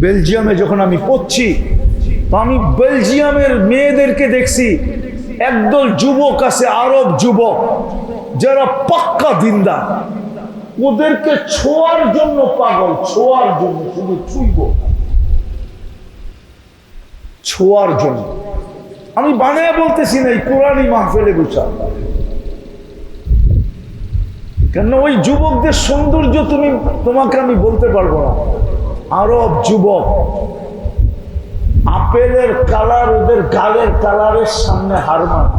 বেলজিয়ামে যখন আমি পড়ছি, তো আমি বেলজিয়ামের মেয়েদেরকে দেখছি, একদল যুবক আছে, আরব যুবক যারা পাক্কা দিনদার, ওদেরকে ছোঁয়ার জন্য পাগল, ছোঁয়ার জন্য, শুধু ছুঁইব, ছোঁয়ার জন্য। আমি বানায় বলতেছি না, এই কোরআনই মাহফিলে বসা, কেন ওই যুবকদের সৌন্দর্য তোমাকে আমি বলতে পারবো না। আরব যুবক, আপেলের কালার ওদের গালের কালারের সামনে হার মানে,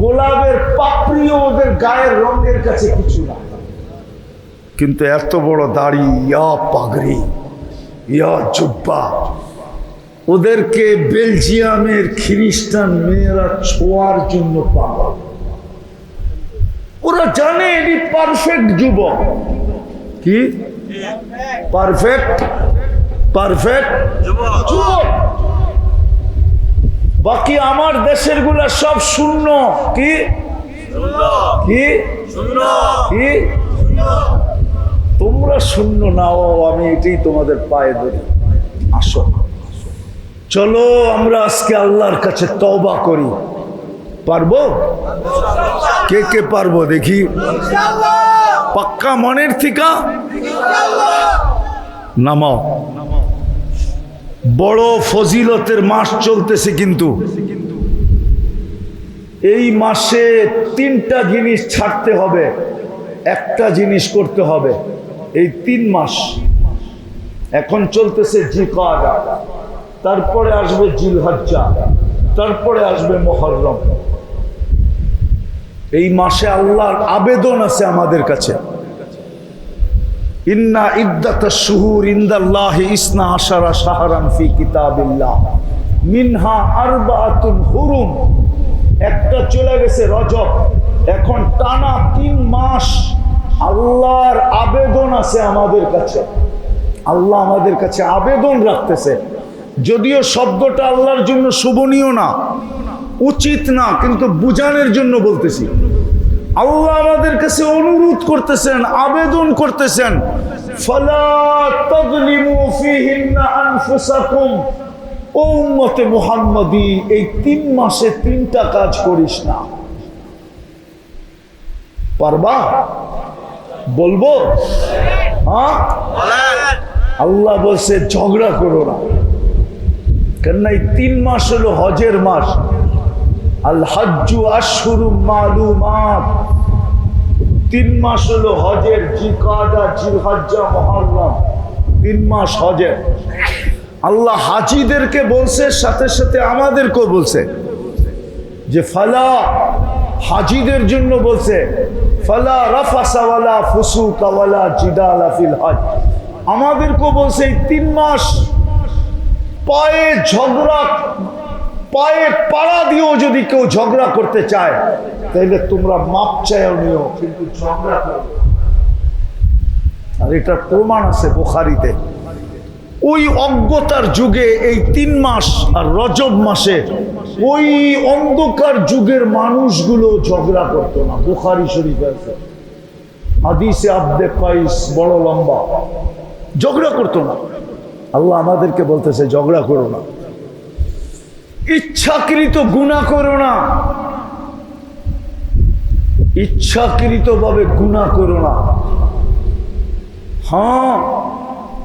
গোলাপের পাপড়িও ওদের গায়ের রঙের কাছে কিছু না, কিন্তু এত বড় দাড়ি, ইয়া পাগড়ি, ইয়া জুব্বা, ওদেরকে বেলজিয়ামের খ্রিস্টান মেয়েরা ছোঁয়ার জন্য পাগল। ওরা জানে এটি পারফেক্ট যুবক। কি পারফেক্ট? পারফেক্ট যুবক। বাকি আমার দেশের গুলা সব শূন্য। কি কি কি? তোমরা শূন্য নাও, আমি এটাই তোমাদের পায়ে ধরি। আসো, চলো আমরা আজকে আল্লাহর কাছে তওবা করি। পারবো? কে কে পারবো দেখি? পাক্কা মনের থেকে নামাও। বড় ফজিলতের মাস চলতেছে, কিন্তু এই মাসে 3টা জিনিস ছাড়তে হবে, একটা জিনিস করতে হবে। এই 3 মাস এখন চলতেছে জিলকাদা, তারপরে আসবে জিলহজ্জা, তারপরে আসবে মুহররম। এই মাসে আল্লাহর আবেদন আছে আমাদের কাছে। ইন্না ইদ্দাতাশ শুহুর ইনদাল্লাহি 12 শাহরান ফি কিতাবিল্লাহ মিনহা আরবাআতুন হুরুম। একটা চলে গেছে রজব, এখন টানা 3 মাস আল্লাহর আবেদন আছে আমাদের কাছে। আল্লাহ আমাদের কাছে আবেদন রাখতেছে, যদিও শব্দটা আল্লাহর জন্য শোভনীয় না, উচিত না, কিন্তু বুঝানোর জন্য বলতেছি। আল্লাহ আমাদের কাছে অনুরোধ করতেছেন, আবেদন করতেছেন, ফালা তাযলিমু ফীহিন্না আনফুসাকুম। ও উম্মতে মুহাম্মাদি, এই 3 মাসে 3টা কাজ করিস না। পারবা? বলবো? হ্যাঁ, আল্লাহ বলছে ঝগড়া করো না, কেন এই 3 মাস হলো হজের মাস। আল হজ্জু আশহুরুম মালুমাত, 3 মাস হলো হজের, জিলকাদা, জিলহজ্জা, মুহররম, 3 মাস হজের। আল্লাহ হাজিদেরকে বলছে, সাথে সাথে আমাদেরকেও বলছে যে ফালা, হাজিদের জন্য বলছে ফালা রাফাসা ওয়ালা ফুসুকা ওয়ালা জিদালা ফিল হজ। আমাদেরকেও বলছে এই 3 মাস পায়ে ঝগড়া, পায়ে পাড়া দিয়েও যদি কেউ ঝগড়া করতে চায়, তাহলে তোমরা মাপ চাইও নিও, কিন্তু ঝগড়া করো। আর এটার প্রমাণ আছে বুখারীতে। ওই অজ্ঞতার যুগে এই 3 মাস আর রজব মাসে ওই অন্ধকার যুগের মানুষগুলো ঝগড়া করতো না। বুখারী শরীফে আছে হাদিসে আব্দে কাইস, বড় লম্বা, ঝগড়া করতো না। আল্লাহ আমাদেরকে বলতেছে ঝগড়া করো না, ইচ্ছাকৃত গুনাহ করো না, ইচ্ছাকৃত ভাবে গুনাহ করো না। হ্যাঁ,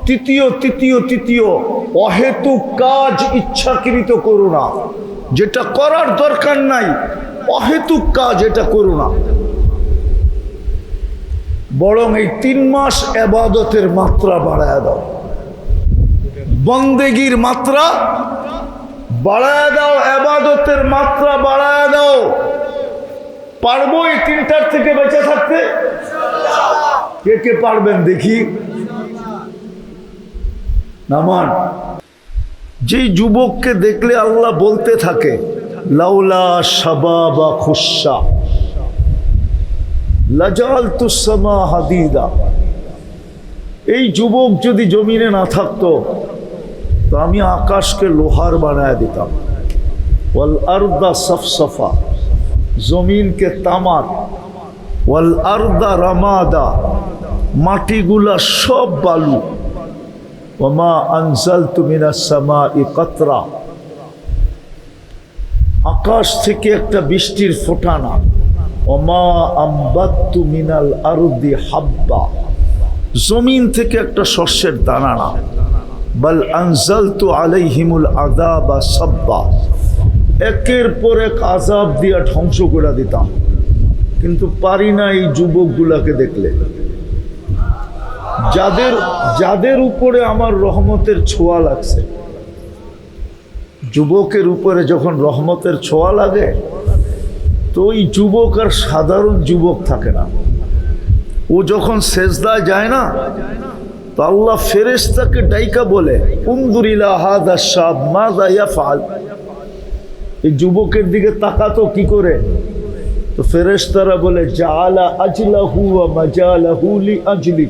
তৃতীয় অহেতুক কাজ ইচ্ছাকৃত করো না, যেটা করার দরকার নাই, অহেতুক কাজ এটা করো না। বরং এই 3 মাস ইবাদতের মাত্রা বাড়ায় দাও, বন্দেগীর মাত্রা বাড়ায় দাও, ইবাদতের মাত্রা বাড়ায় দাও। পারবো এই 3টার থেকে বেঁচে থাকতে? কে কে পারবেন দেখি? নামান। যেই যুবককে দেখলে আল্লাহ বলতে থাকে লাউলা শাবাবা খুশা লাজালতুস সামা হাদিদা, এই যুবক যদি জমিনে না থাকতো তো আমি আকাশকে লোহার বানায় দিতাম। ওয়াল আরদা সফসফা, জমিনকে তামার, ওয়াল আরদা রামাদা, মাটিগুলা সব বালু। ওমা আনজালতু মিনাস সামাই কাতরা, আকাশ থেকে একটা বৃষ্টির ফোঁটা না। ওমা আম্বাততু মিনাল আরদি হাব্বা, জমিন থেকে একটা শস্যের দানা না। বাল আনজালতু আলাইহিমুল আযাবা সাব্বা, একের পর এক আযাব দিয়া ধ্বংস করে দিতাম, কিন্তু পারি না এই যুবকগুলাকে দেখলে। যাদের উপরে আমার রহমতের ছোঁয়া লাগছে, যুবকের উপরে যখন রহমতের ছোঁয়া লাগে তো ওই যুবক আর সাধারণ যুবক থাকে না। ও যখন সেজদায় যায় না তো আল্লাহ ফেরেশতাকে ডাইকা বলে, উনজুর ইলা হাযা শাব মাযা ইয়াফআল, এই যুবকের দিকে তাকাতো কি করে? তো ফেরেশতারা বলে, জাআলা আজলাহু ওয়া মাজালাহু লিআজলি,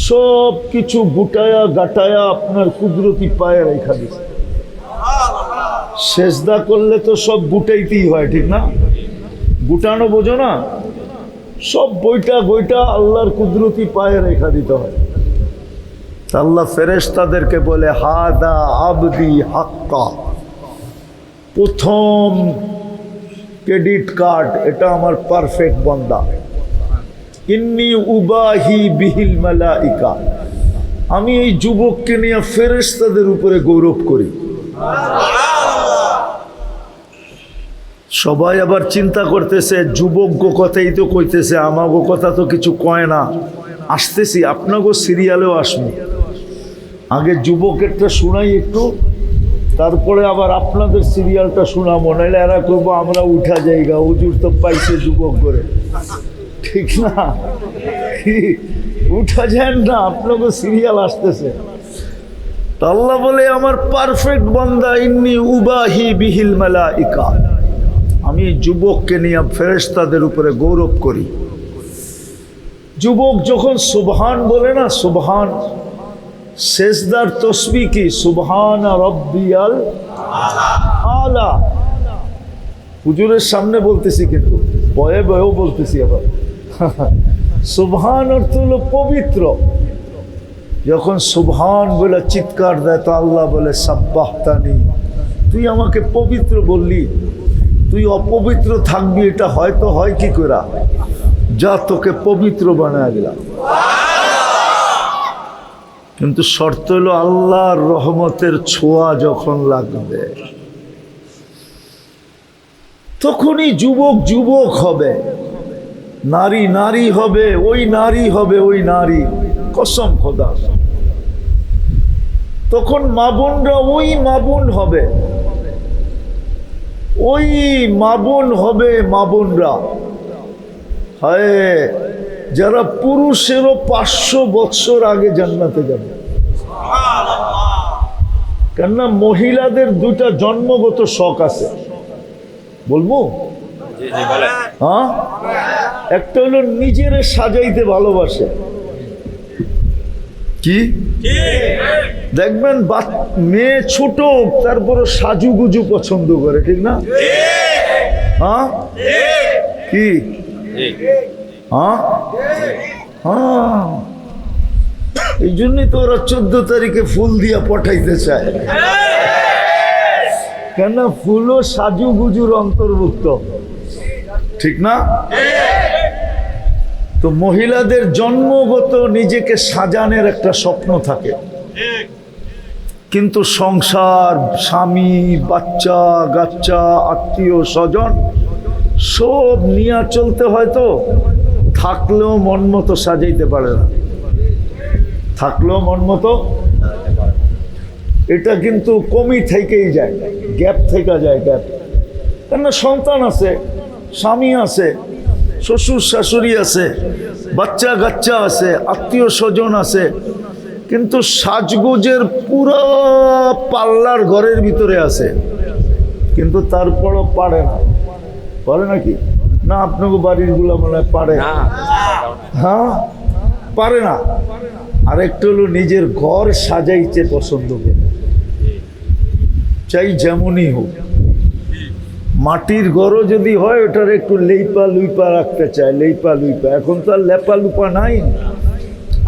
সব কিছু গুটায়া গাটায়া আপনার কুদরতি পায়ে রেখা দিয়েছে। সেজদা করলে তো সব গুটাইতেই হয়, ঠিক না? গুটানো বোঝো না? সব বইটা আল্লাহর কুদরতি পায়ে রেখা দিতে হয়। আল্লাহ ফেরেশতাদেরকে বলে, হাদা আবদি হাক্কা, প্রথম ক্রেডিট কার্ড, এটা আমার পারফেক্ট বান্দা। ইন্নী উবাহি বিহিল মালাইকা, আমি এই যুবককে নিয়ে ফেরেশতাদের উপরে গৌরব করি। সবাই আবার চিন্তা করতেছে, যুবক কথাই তো কইতেছে, আমাগো কথা তো কিছু কয় না। আসতেছি, আপনাগো সিরিয়ালেও আসবো। আগে যুবকেরটা শোনাই একটু, তারপরে আবার আপনাদের সিরিয়ালটা শোনাবো, নাহলে এরা করবো আমরা উঠা যাইগা, হুজুর তো পাইছে যুবক করে, ঠিক না? উঠা যান না, আপনাদের সিরিয়াল আসতেছে। আল্লাহ বলে, আমার পারফেক্ট বান্দা, ইন্নী উবাহি বিহিল মালাইকা, আমি যুবককে নিয়ে ফেরেশতাদের উপরে গৌরব করি। যুবক যখন সুবহান বলে না, সুবহান, সেজদার তসবিহ কি? সুবহান রব্বিয়াল আলা। হুজুরের সামনে বলতেছি, কিন্তু বয়ে বয়েও বলতেছি আবার। সুবহান অর্থ হলো পবিত্র। যখন সুবহান বলে চিৎকার দেয় তো আল্লাহ বলে, সাব্বাহতানি, তুই আমাকে পবিত্র বললি, তুই অপবিত্র থাকবি, এটা হয়তো হয় কি করে? যা, তোকে পবিত্র বানায় গেলাম। কিন্তু শর্ত হলো আল্লাহর রহমতের ছোঁয়া যখন লাগবে তখনই যুবক যুবক হবে, নারী নারী হবে, ওই নারী হবে ওই নারী, কসম খোদা। তখন মা বোনরা ওই মা বোন হবে, ওই মা বোন হবে, মা বোনরা হায় যারা পুরুষেরও 500 বছর আগে জান্নাতে যাবে। কেননা মহিলাদের দুইটা জন্মগত শখ আছে, বলবো? হ্যাঁ, একটা হলো নিজের সাজাইতে ভালোবাসে, কি দেখবেন মেয়ে ছোট তারপরও সাজুগুজু পছন্দ করে, ঠিক না? হ্যাঁ, কি? হ্যাঁ হ্যাঁ, এই জন্যই তো ওরা 14 তারিখে ফুল দিয়া পাঠাইতে চায়, কেন? ফুলও সাজুগুজুর অন্তর্ভুক্ত, ঠিক না? তো মহিলাদের জন্মগত নিজেকে সাজানোর একটা স্বপ্ন থাকে, কিন্তু সংসার, স্বামী, বাচ্চা গাচ্চা, আত্মীয় স্বজন সব নিয়ে চলতে হয়, তো থাকলেও মন মতো সাজাইতে পারে না, থাকলেও মন মতো। এটা কিন্তু কমই থেকেই যায়, গ্যাপ থেকে যায়, গ্যাপ। কেন? সন্তান আছে, স্বামী আছে, শ্বশুর শাশুড়ি আছে, বাচ্চা কাচ্চা আছে, আত্মীয় স্বজন আছে, কিন্তু সাজগোজের পুরো পাল্লার ঘরের ভিতরে আছে, কিন্তু তারপরও পারে না। পারে নাকি না? আপনাকে বাড়ির গুলা মনে হয় পারে, হ্যাঁ পারে না। আরেকটা হলো নিজের ঘর সাজাইতে পছন্দ করে, চাই যেমনই হোক। মাটির ঘরও যদি হয় ওটার একটু লেপা লুইপা রাখতে চায়, লেপা লুইপা। এখন তো আর লেপা লুপা নাই,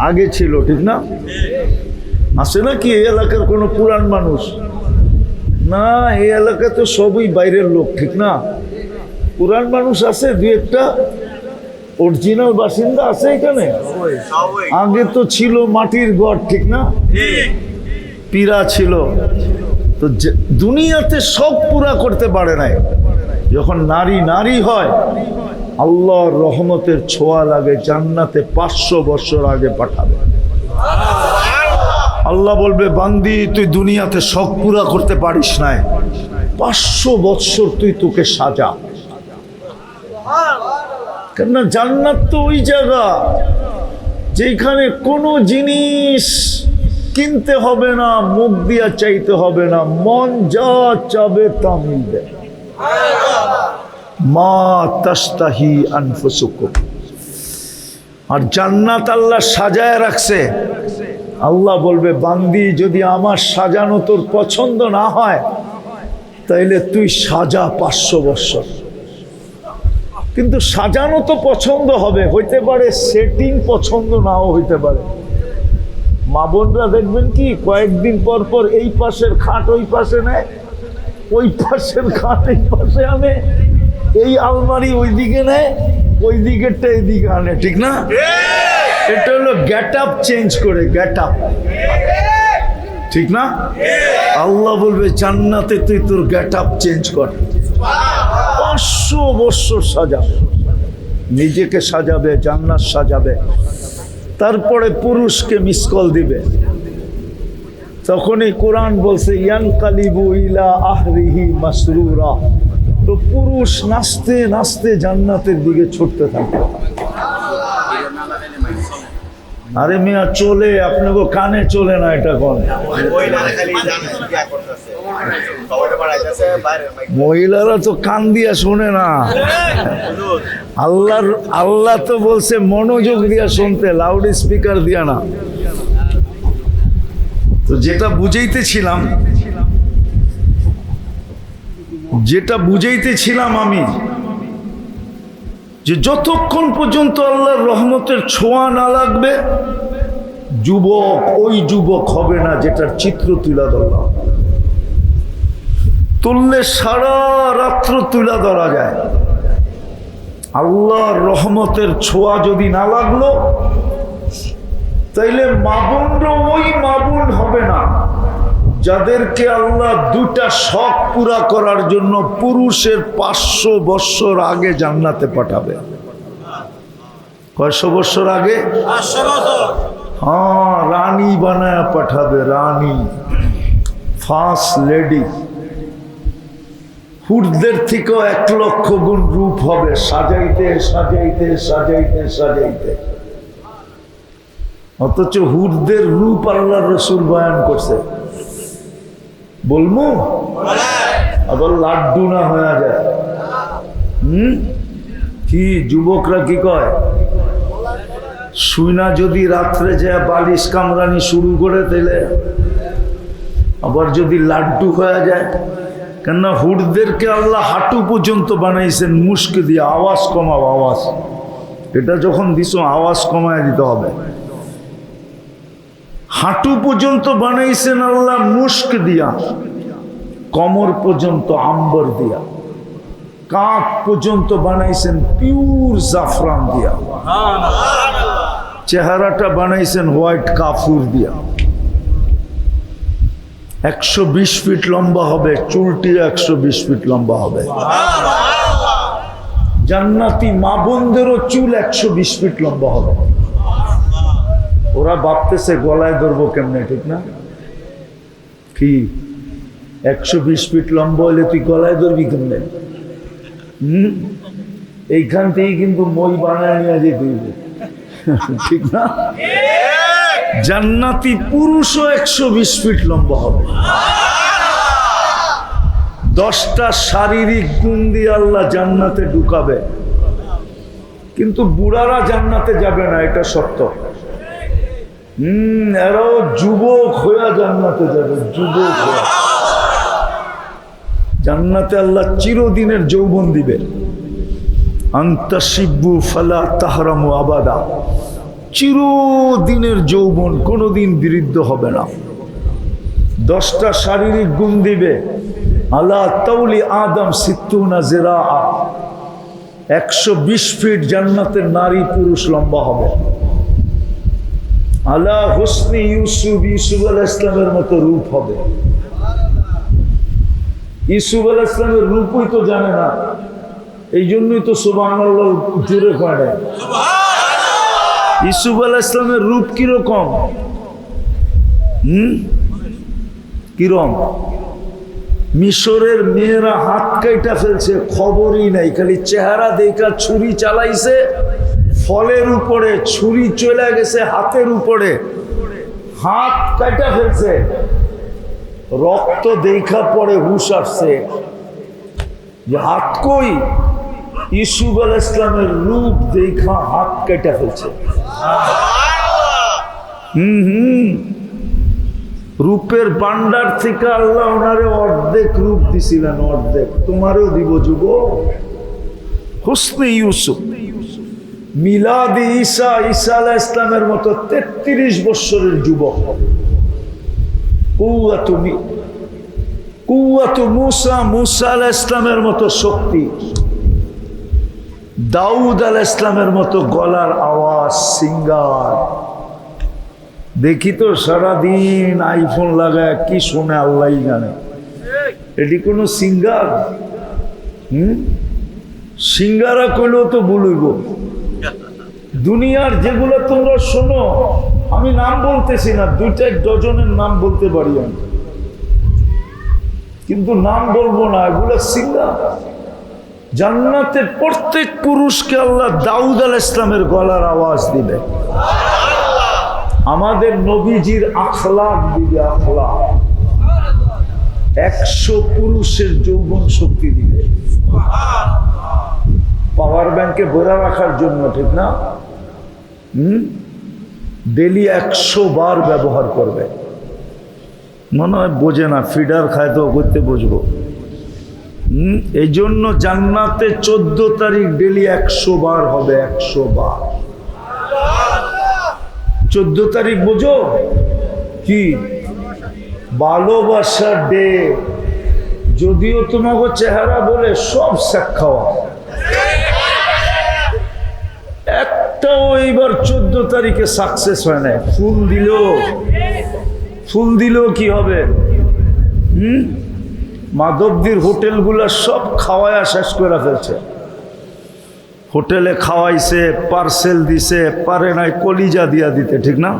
আগে ছিল, ঠিক না? আছে নাকি এই এলাকার কোনো পুরান মানুষ? না, এই এলাকা তো সবই বাইরের লোক, ঠিক না? পুরান মানুষ আছে দুই একটা, অরিজিনাল বাসিন্দা আছে এখানে? আগে তো ছিল মাটির ঘর, ঠিক না? পীরা ছিল তো, দুনিয়াতে সব পুরা করতে পারে নাই। যখন নারী নারী হয়, আল্লাহর রহমতের ছোঁয়া লাগে, জান্নাতে 500 বছর আগে পাঠাবে। আল্লাহ বলবে, বান্দি তুই দুনিয়াতে সব পুরা করতে পারিস নাই, 500 বছর তুই তোকে সাজা। কেন? জান্নাত তো ওই জায়গা যেখানে কোনো জিনিস কিনতে হবে না, মুখ দিয়া চাইতে হবে না, মন যা চাবে তা মিলবে। মা তাস্তাহি আনফুসুকুম। আর জান্নাত আল্লাহ সাজায় রাখছে। আল্লাহ বলবে, বান্দি যদি আমার সাজানো তোর পছন্দ না হয়, তাইলে তুই সাজা 500 বছর। কিন্তু সাজানো তো পছন্দ হবে, হইতে পারে সেটিং পছন্দ নাও হইতে পারে। মা বোনরা দেখবেন কি কয়েকদিন পর পর এই পাশের খাট ওই পাশে নেয়, ওই পাশের খাট এই পাশে আনে, এই আলমারি ওই দিকে নেয়, ওই দিকেরটা এইদিকে আনে, ঠিক না? এটা হলো গেট আপ চেঞ্জ করে, গেট আপ, ঠিক না? আল্লাহ বলবে, জান্নাতে তুই তোর গেট আপ চেঞ্জ কর, 500 বছর সাজাবে, নিজেকে সাজাবে, জান্নাত সাজাবে। তারপরে পুরুষকে মিস কল দিবে। তখনই কোরআন বলছে, ইয়ানকালিবু ইলা আহলিহি মাসরুরা। তো পুরুষ নাচতে নাচতে জান্নাতের দিকে ছুটতে থাকবে। আরে মিয়া চলে, আপনাকে কানে চলে না, এটা কোন মহিলারা তো কান দিয়া শোনে না। আল্লাহ তো বলছে মনোযোগ দিয়া শুনতে, লাউড স্পিকার দিয়া না। তো যেটা বুঝাইতেছিলাম আমি, যে যতক্ষণ পর্যন্ত আল্লাহর রহমতের ছোঁয়া না লাগবে, যুবক ওই যুবক হবে না যেটার চিত্র তুলা ধরলাম। তুললে সারা রাত্র তুলা ধরা যায়। আল্লাহর রহমতের ছোঁয়া যদি না লাগলো, তাইলে মাবুনরা ওই মাবুন হবে না যাদেরকে আল্লাহ দুটা শখ পুরা করার জন্য পুরুষের 500 বছর আগে জান্নাতে পাঠাবে। কয়শো বছর আগে? 500 বছর। হ্যাঁ, রানী বানায় পাঠাবে, রানী, ফার্স্ট লেডি। হুরদের থেকেও 1 লক্ষ গুণ রূপ হবে, সাজাইতে সাজাইতে সাজাইতে সাজাইতে। অথচ হুরদের রূপ আল্লাহর রাসূল বয়ান করছে। বলবো আবার লাড্ডু না হয়ে যায়। কি যুবকরা কি কয়, শুইনা যদি রাত্রে যায় বালিশ কামরানি শুরু করে, তাইলে আবার যদি লাড্ডু হয়ে যায়। কেননা হুরদেরকে আল্লাহ হাঁটু পর্যন্ত বানাইছেন মুস্ক দিয়ে, আওয়াজ কমাও, আওয়াজ। এটা যখন দিছো আওয়াজ কমায় দিতে হবে। হাঁটু পর্যন্ত বানাইছেন আল্লাহ মুস্ক দিয়া, কমর পর্যন্ত আম্বর দিয়া, কাঁধ পর্যন্ত বানাইছেন পিওর জাফরান দিয়া, চেহারাটা বানাইছেন হোয়াইট কাফুর দিয়া। 120 ফিট লম্বা হবে, চুলটি 120 ফিট লম্বা হবে। জান্নাতি মা বোনদেরও চুল 120 ফিট লম্বা হবে। ওরা ভাবতেছে গলায় ধরবো কেমনে, ঠিক না? কি 120 ফিট লম্বা হলে তুই গলায় ধরবি কেমনে? এইখান থেকে কিন্তু মই বানায় নিয়ে যেতে হইবে, ঠিক না? জান্নাতি পুরুষও 120 ফিট লম্বা হবে। 10টা শারীরিক গুণ দিয়ে আল্লাহ জান্নাতে ঢুকাবে। কিন্তু বুড়ারা জান্নাতে যাবে না, এটা সত্য। এরাও যুবক হয়ে জান্নাতে যাবে, যুবক হয়ে। জান্নাতে আল্লাহ চিরদিনের যৌবন দিবে। আন্তাশিব্বু ফালা তাহরামু আবাদা। চিরদিনের যৌবন, কোনোদিন বৃদ্ধ হবে না। 10টা শারীরিক গুণ দিবে। আলা তাউলি আদম সিত্তুনা জিরা, 120 ফিট জান্নাতের নারী পুরুষ লম্বা হবে। আলা হুসনি ইউসুফ, ইউসুফ আলাইহিস সালামের মতো রূপ হবে। ইউসুফ আলাইহিস সালামের রূপই তো জানে না, এই জন্যই তো সুবহানাল্লাহ জোরে পড়ে। ইউসুফ আলাইহিস সালামের রূপ কিরকম? কিরম? মিশরের মেয়েরা হাত কাইটা ফেলছে, খবরই নাই, খালি চেহারা দেখা ছুরি চালাইছে, ফলের উপরে ছুরি চলে গেছে হাতের উপরে, হাত কাইটা ফেলছে, রক্ত দেখা পরে হুশ আসছে যে হাত কই। ইউসুফ আলাইহিস সালামের রূপ দেখা হাত কাইটা ফেলছে। রূপের ভান্ডার থেকে আল্লাহ ওনারে অর্ধেক রূপ দিছিলেন, অর্ধেক তোমারও দিব যুব। হুসনে ইউসুফ, মিলাদি ঈসা, ঈসা আলাইহিস সালামের মতো 33 বছরের যুবক। কুওয়াতু মুসা, মুসা আলাইহিস সালামের মতো শক্তি। দাউদ আলাইহিস সালামের মতো গলার আওয়াজ, সিঙ্গার। দেখি তো সারাদিন আইফোন লাগায় কি শোনে আল্লাহ জানে। এটি কোনো সিঙ্গার? সিঙ্গারা কইলেও তো বলইব। দুনিয়ার যেগুলো তোমরা শোনো, আমি নাম বলতেছি না, 2-4 ডজনের নাম বলতে পারি আমি, কিন্তু নাম বলবো না, এগুলো সিঙ্গার। জান্নাতের প্রত্যেক পুরুষকে আল্লাহ দাউদ আলাইহিস সালামের গলার আওয়াজ দিবে। আমাদের নবীজির আখলাক দিবে, আখলাক। 100 পুরুষের যৌবন শক্তি দিবে, পাওয়ার ব্যাংকে ভরে রাখার জন্য, ঠিক না? ডেলি 100 বার ব্যবহার করবে। মনে হয় বোঝে না, ফিডার খায় তো করতে বুঝবো। এই জন্য জান্নাতে 14 তারিখ ডেলি 100 বার হবে, 100 বার। 14 তারিখ বোঝো কি? ভালোবাসার ডে। যদিও তোমাকে চেহারা বলে সব শেখ খাওয়া, একটাও এইবার 14 তারিখে সাকসেস হয় না। ফুল দিলেও কি হবে? মাধবদীর হোটেলগুলা সব খাওয়ায়া শেষ করে ফেলছে। হোটেলে খাওয়াইছে, পার্সেল দিছে, পারে নাই কলিজা দিয়া দিতে, ঠিক না?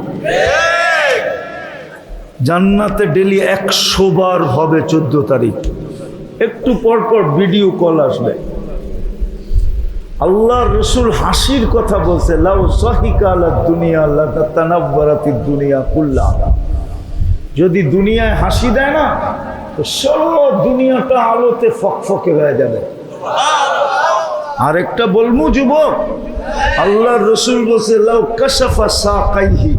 জান্নাতে ডেলি 100 বার হবে 14 তারিখ। একটু পর পর ভিডিও কল আসবে। আল্লাহর রাসূল হাসির কথা বলছে, লাউ সাহিকা আলাদ দুনিয়া লাতানাওয়ারাতিদ দুনিয়া কুল্লাহা। যদি দুনিয়ায় হাসি দেয় না, তো সব দুনিয়াটা আলোতে ফকফকে হয়ে যাবে। আরেকটা বলমু যুবক, আল্লাহর রাসূল বলছে, লাউ কাশাফা সাকাইহি,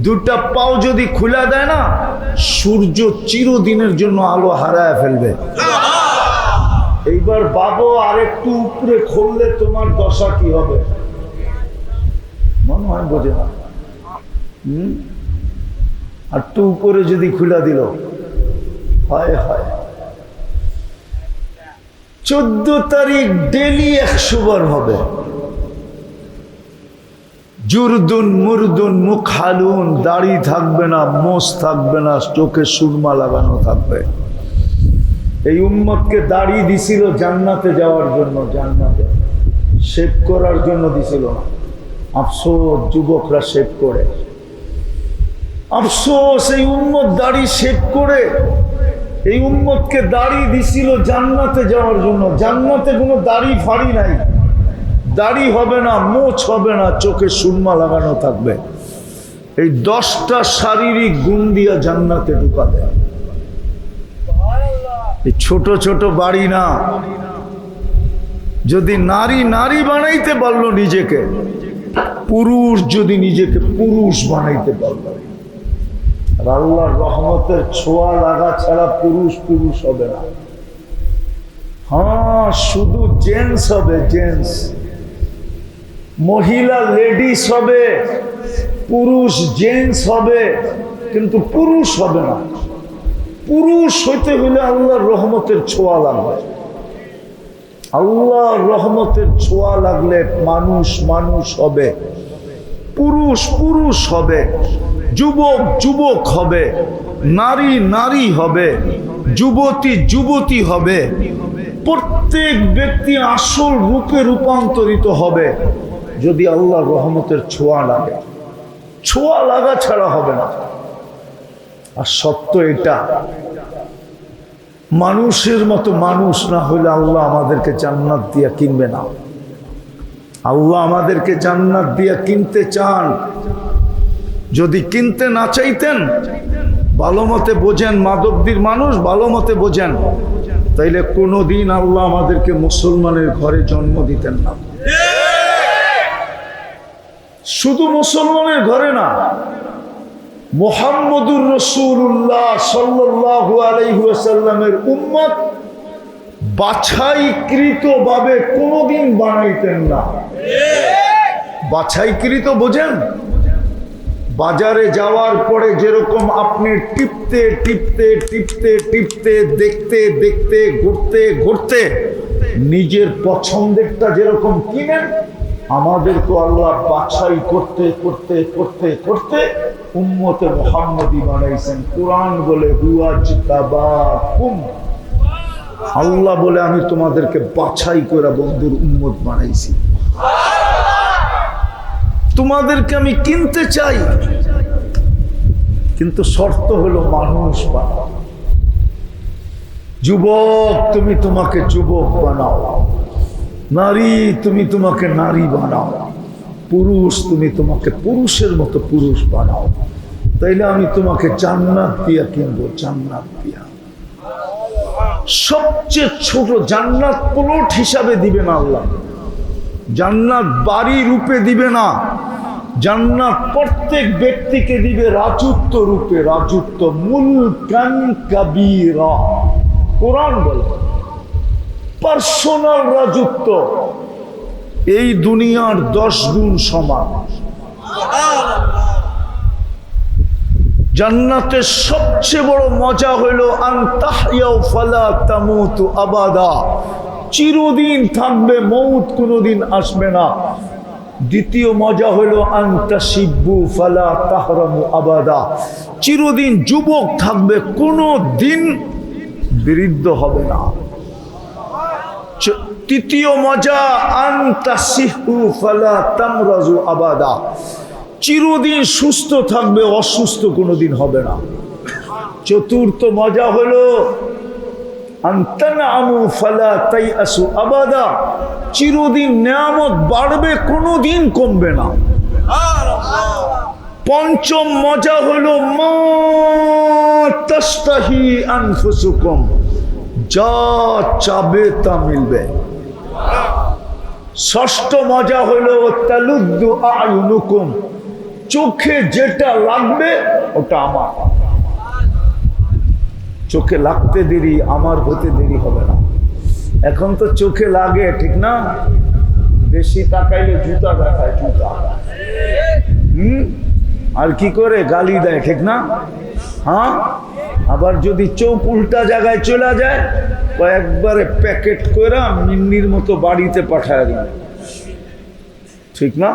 2টা পাও যদি খুলে দেয় না, সূর্য চিরদিনের জন্য আলো হারায় ফেলবে। এইবার বাবু আরেকটু উপরে খুললে তোমার দশা কি হবে? মনে হয় বোঝে না। আর একটু উপরে যদি খুলে দিল, হায় হায়। 14 তারিখ ডেলি 100 বার হবে। জুরদুন মুরদুন মুখালুন, দাড়ি থাকবে না, মোষ থাকবে না, চোখে সুরমা লাগানো থাকবে। এই উম্মতকে দাড়ি দিছিল জান্নাতে যাওয়ার জন্য, জান্নাতে শেভ করার জন্য দিছিল না। আফসোস, যুবকরা শেভ করে। আফসোস, এই উম্মত দাড়ি শেভ করে। এই উম্মতকে দাড়ি দিছিল জান্নাতে যাওয়ার জন্য। জান্নাতে কোনো দাড়ি ফাড়ি নাই, দাড়ি হবে না, মোছ হবে না, চোখে সুরমা লাগানো থাকবে। এই 10টা শারীরিক গুণ দিয়া জান্নাতে ঢুকাবে। এই ছোট ছোট বাড়ি না। যদি নারী নারী বানাইতে পারলো নিজেকে, পুরুষ যদি নিজেকে পুরুষ বানাইতে পারলো, আর আল্লাহর রহমতের ছোঁয়া লাগা ছাড়া পুরুষ পুরুষ হবে না। হ্যাঁ, শুধু জেন্টস হবে, জেন্টস। মহিলা লেডিস হবে, পুরুষ জেন্টস হবে, কিন্তু পুরুষ হবে না। পুরুষ হইতে হলে আল্লাহর রহমতের ছোঁয়া লাগবে। আল্লাহর রহমতের ছোঁয়া লাগলে মানুষ মানুষ হবে, পুরুষ পুরুষ হবে, যুবক যুবক হবে, নারী নারী হবে, যুবতী যুবতী হবে। প্রত্যেক ব্যক্তি আসল রূপে রূপান্তরিত হবে যদি আল্লাহর রহমতের ছোঁয়া লাগে। ছোঁয়া লাগা ছাড়া হবে না। আর সত্য এটা, মানুষের মতো মানুষ না হলে আল্লাহ আমাদেরকে জান্নাত দিয়া কিনবে না। আল্লাহ আমাদেরকে জান্নাত দিয়া কিনতে চান। যদি কিনতে না চাইতেন, ভালো মতে বোঝেন, মাধবদীর মানুষ ভালো মতে বোঝেন, তাইলে কোনোদিন আল্লাহ আমাদেরকে মুসলমানের ঘরে জন্ম দিতেন না। শুধু মুসলমানের ঘরে না, মুহাম্মদুর রাসূলুল্লাহ সাল্লাল্লাহু আলাইহি ওয়াসাল্লামের উম্মত বাছাইকৃতভাবে কোনোদিন বানাইতেন না। বাছাইকৃত বোঝেন? বাজারে যাওয়ার পরে যেরকম আপনি টিপতে টিপতে টিপতে টিপতে দেখতে দেখতে ঘুরতে ঘুরতে নিজের পছন্দেরটা যেরকম কিনেন, আমাদের তো আল্লাহ বাছাই করতে করতে করতে করতে উম্মতে মুহাম্মদী বানাইছেন। কুরআন বলে হুয়াজতাবাকুম, আল্লাহ বলে আমি তোমাদেরকে বাছাই করে বন্ধুর উম্মত বানাইছি। তোমাদেরকে আমি কিনতে চাই, কিন্তু শর্ত হলো মানুষ বানাও। যুবক তুমি তোমাকে যুবক বানাও, নারী তুমি তোমাকে নারী বানাও, পুরুষ তুমি তোমাকে পুরুষের মতো পুরুষ বানাও, তাইলে আমি তোমাকে জান্নাত দিয়া কিনবো। জান্নাত দিয়া সবচেয়ে ছোট জান্নাত প্লট হিসাবে দিবে না আল্লাহ, জান্নাত বাড়ি রূপে দিবে না। জান্নাত প্রত্যেক ব্যক্তিকে দিবে রাজত্ব রূপে, রাজত্ব, মুলকান কাবীরা। কোরআন বলে পার্সোনাল রাজত্ব, এই দুনিয়ার 10 গুণ সমান। জান্নাতের সবচেয়ে বড় মজা হইল আনতাহইয়াউ ফালা তামুতু আবাদা, চিরদিন থাকবে, মৌত কোনোদিন আসবে না। দ্বিতীয় মজা হইল আনতাশিব্বু ফালা তাহরামু আবাদা, চিরদিন যুবক থাকবে, কোনো দিন বৃদ্ধ হবে না। তৃতীয় মজা আনতাসিহু ফালা তামরাজু আবাদা, চিরদিন সুস্থ থাকবে, অসুস্থ কোনোদিন হবে না। চতুর্থ মজা হলো আনতানআমু ফালা তাইআসু আবাদা, চিরদিন নিয়ামত বাড়বে, কোনোদিন কমবে না। পঞ্চম মজা হলো মা তাস্তাহি আনফুসুকুম, যা চাবে তা মিলবে। ষষ্ঠ মজা হলো তালুদ্দু আয়ুনুকুম, চোখে যেটা লাগবে ওটা আমার। চোখে লাগতে দেরি, আমার হতে দেরি হবে না। এখন তো চোখে লাগে, ঠিক না? বেশি তাকাইলে জুতা দেখায়, জুতা। আর কি করে গালি দেয়, ঠিক না? হ্যাঁ, আবার যদি চোখ উল্টা জায়গায় চলে যায়, একবারে প্যাকেট করে মিন্নির মতো বাড়িতে পাঠায় দিবে, ঠিক না?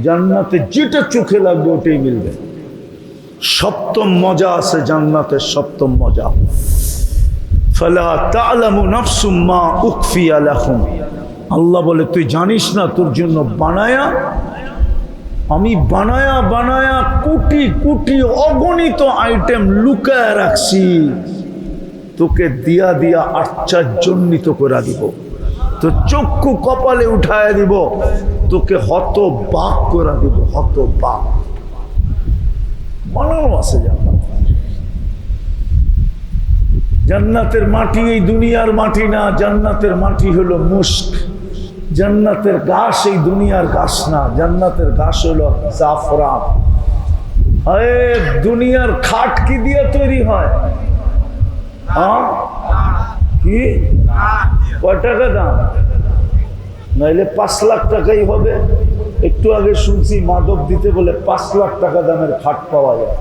জান্নাতে যেটা চোখে লাগবে ওটাই মিলবে। সপ্তম মজা আছে জান্নাতের, সপ্তম মজা ফালা তা'লামু নাফসুম মা উখফিয়া লাহুম, আল্লাহ বলে তুই জানিস না তোর জন্য বানায়া, আমি বানায়া বানায়া কোটি কোটি অগণিত আইটেম লুকায় রাখছি, তোকে দিয়া দিয়া আশ্চর্যান্বিত করে দিব, তোর চক্ষু কপালে উঠায় দিব, তোকে হতবাক করে দিব, হতবাক। বানানো আছে জান্নাত। জান্নাতের মাটি এই দুনিয়ার মাটি না, জান্নাতের মাটি হলো মুস্ক। জান্নাতের ঘাস এই দুনিয়ার ঘাস না, জান্নাতের ঘাস হলো জাফরান। দুনিয়ার খাট কি দিয়ে তৈরি হয়? কি কয় টাকা দাম? নাইলে 5 লাখ টাকাই হবে। একটু আগে শুনছি মাদক দিতে বলে 5 লাখ টাকা দামের খাট পাওয়া যায়।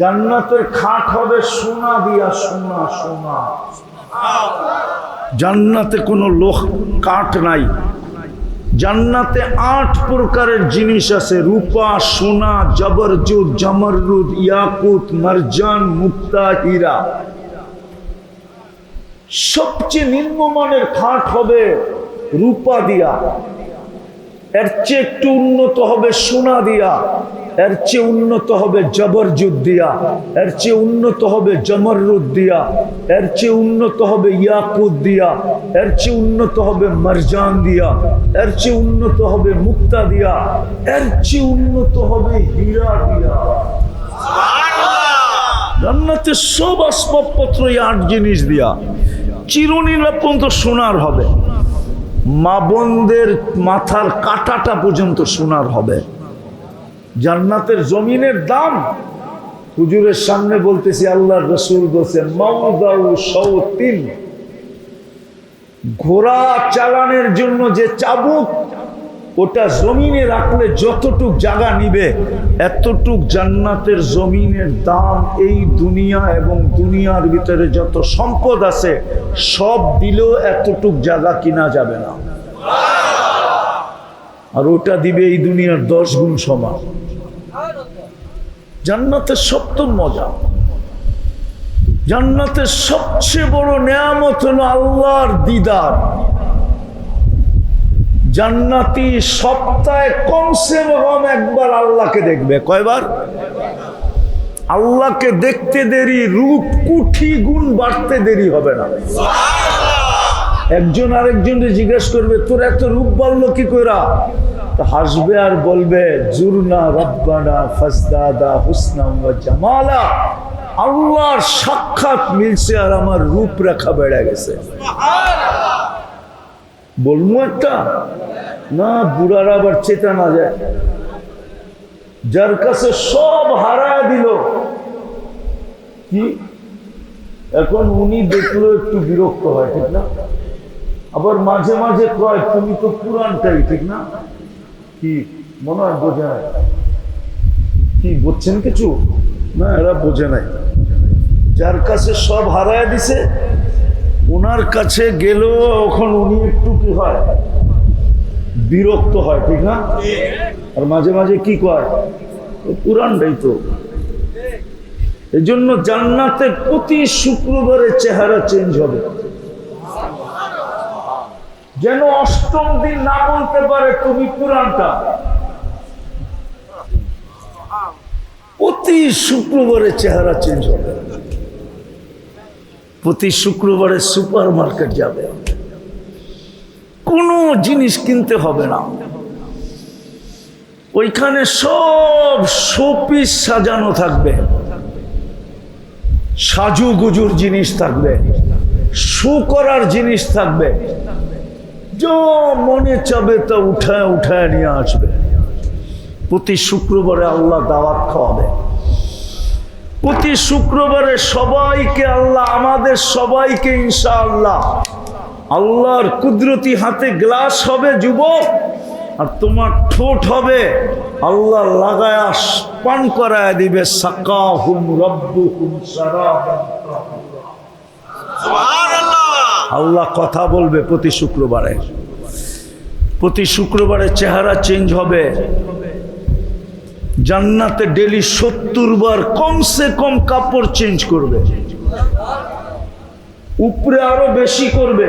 জান্নাতের খাট হবে সোনা দিয়া, সোনা সোনা। জান্নাতে কোনো লোহ কাঠ নাই। জান্নাতে 8 প্রকারের জিনিস আছে, রূপা, সোনা, জবরজুদ, জমরুদ, ইয়াকুত, মারজান, মুক্তা, হীরা। সবচেয়ে নিম্নমানের খাট হবে রূপা দিয়া, এর চেয়ে একটু উন্নত হবে সোনা দিয়া, এর চেয়ে উন্নত হবে জবরজুদ দিয়া, এর চেয়ে উন্নত হবে জমরুদ দিয়া, এর চেয়ে উন্নত হবে ইয়াকুত দিয়া, এর চেয়ে উন্নত হবে মারজান দিয়া, এর চেয়ে উন্নত হবে মুক্তা দিয়া, এর চেয়ে উন্নত হবে হীরা দিয়া। জান্নাতে সব আসবাবপত্র এই 8 জিনিস দিয়া। চিরুনিরা পর্যন্ত সোনার হবে, মা বোনদের মাথার কাঁটাটা পর্যন্ত সোনার হবে। জান্নাতের জমিনের দাম হুজুরের সামনে বলতেছি, আল্লাহর রাসূল বলেছেন মাউদাউ শাওতিন, ঘোড়া চালানোর জন্য যে চাবুক, ওটা জমিনে রাখলে যতটুক জায়গা নিবে এতটুক জান্নাতের জমিনের দাম। এই দুনিয়া এবং দুনিয়ার ভিতরে যত সম্পদ আছে সব দিলেও এতটুক জায়গা কিনা যাবে না। আর ওটা দিবে এই দুনিয়ার 10 গুণ সমান। জান্নাতের সপ্তম মজা, জান্নাতের সবচেয়ে বড় নেয়ামত হলো আল্লাহর দিদার। জান্নাতি সপ্তাহে কমসে কম একবার আল্লাহকে দেখবে। কয়বার? আল্লাহকে দেখতে দেরি, রূপ কোটি গুণ বাড়তে দেরি হবে না। একজন আরেকজনকে জিজ্ঞেস করবে তোর এত রূপ বাড়লো কি কইরা, তো হাসবে আর বলবে জুরনা রব্বানা ফাজদাদা হুসনা ওয়া জামালা, আল্লাহর সাক্ষাৎ মিলছে আর আমার রূপরেখা বেড়ে গেছে। বলবো একটা না, বুড়ারা আবার চেতা না যায়। যার কাছে সব হারায় দিল, কি এখন উনি দেখলো একটু বিরক্ত হয়, ঠিক না? আবার মাঝে মাঝে কয় তুমি তো পুরানটাই, ঠিক না? কি মনে হয় বোঝে নাই? কি বুঝছেন কিছু না? এরা বোঝে নাই। যার কাছে সব হারায় দিছে ওনার কাছে গেলেও এখন উনি একটু কি হয়, বিরক্ত হয়, ঠিক না? আর মাঝে মাঝে কি কয় পুরানটাই তো। এই জন্য জান্নাতে প্রতি শুক্রবারে চেহারা চেঞ্জ হবে, যেন 8ম দিন না বলতে পারে তুমি পুরানটা। প্রতি শুক্রবারে চেহারা চেঞ্জ হবে। প্রতি শুক্রবারে সুপার মার্কেট যাবে, কোনো জিনিস কিনতে হবে না। ওইখানে সব শোপিস সাজানো থাকবে, সাজুগুজুর জিনিস থাকবে, শো করার জিনিস থাকবে, যা মনে চাবে তা উঠায় উঠায় নিয়ে আসবে। প্রতি শুক্রবারে আল্লাহ দাওয়াত খাওয়াবে। প্রতি শুক্রবারে সবাইকে আল্লাহ, আমাদের সবাইকে ইনশাআল্লাহ আল্লাহর কুদরতি হাতে গ্লাস হবে যুবক, আর তোমার ঠোঁট হবে আল্লাহ লাগায়া পান করায় দিবে। সাকাহুম রাব্বুহুম শারাবান সুবহানাল্লাহ। আল্লাহ কথা বলবে প্রতি শুক্রবারে। প্রতি শুক্রবারে চেহারা চেঞ্জ হবে। জান্নাতে ডেলি 70 বার কমসে কম কাপড় চেঞ্জ করবে, উপরে আরো বেশি করবে।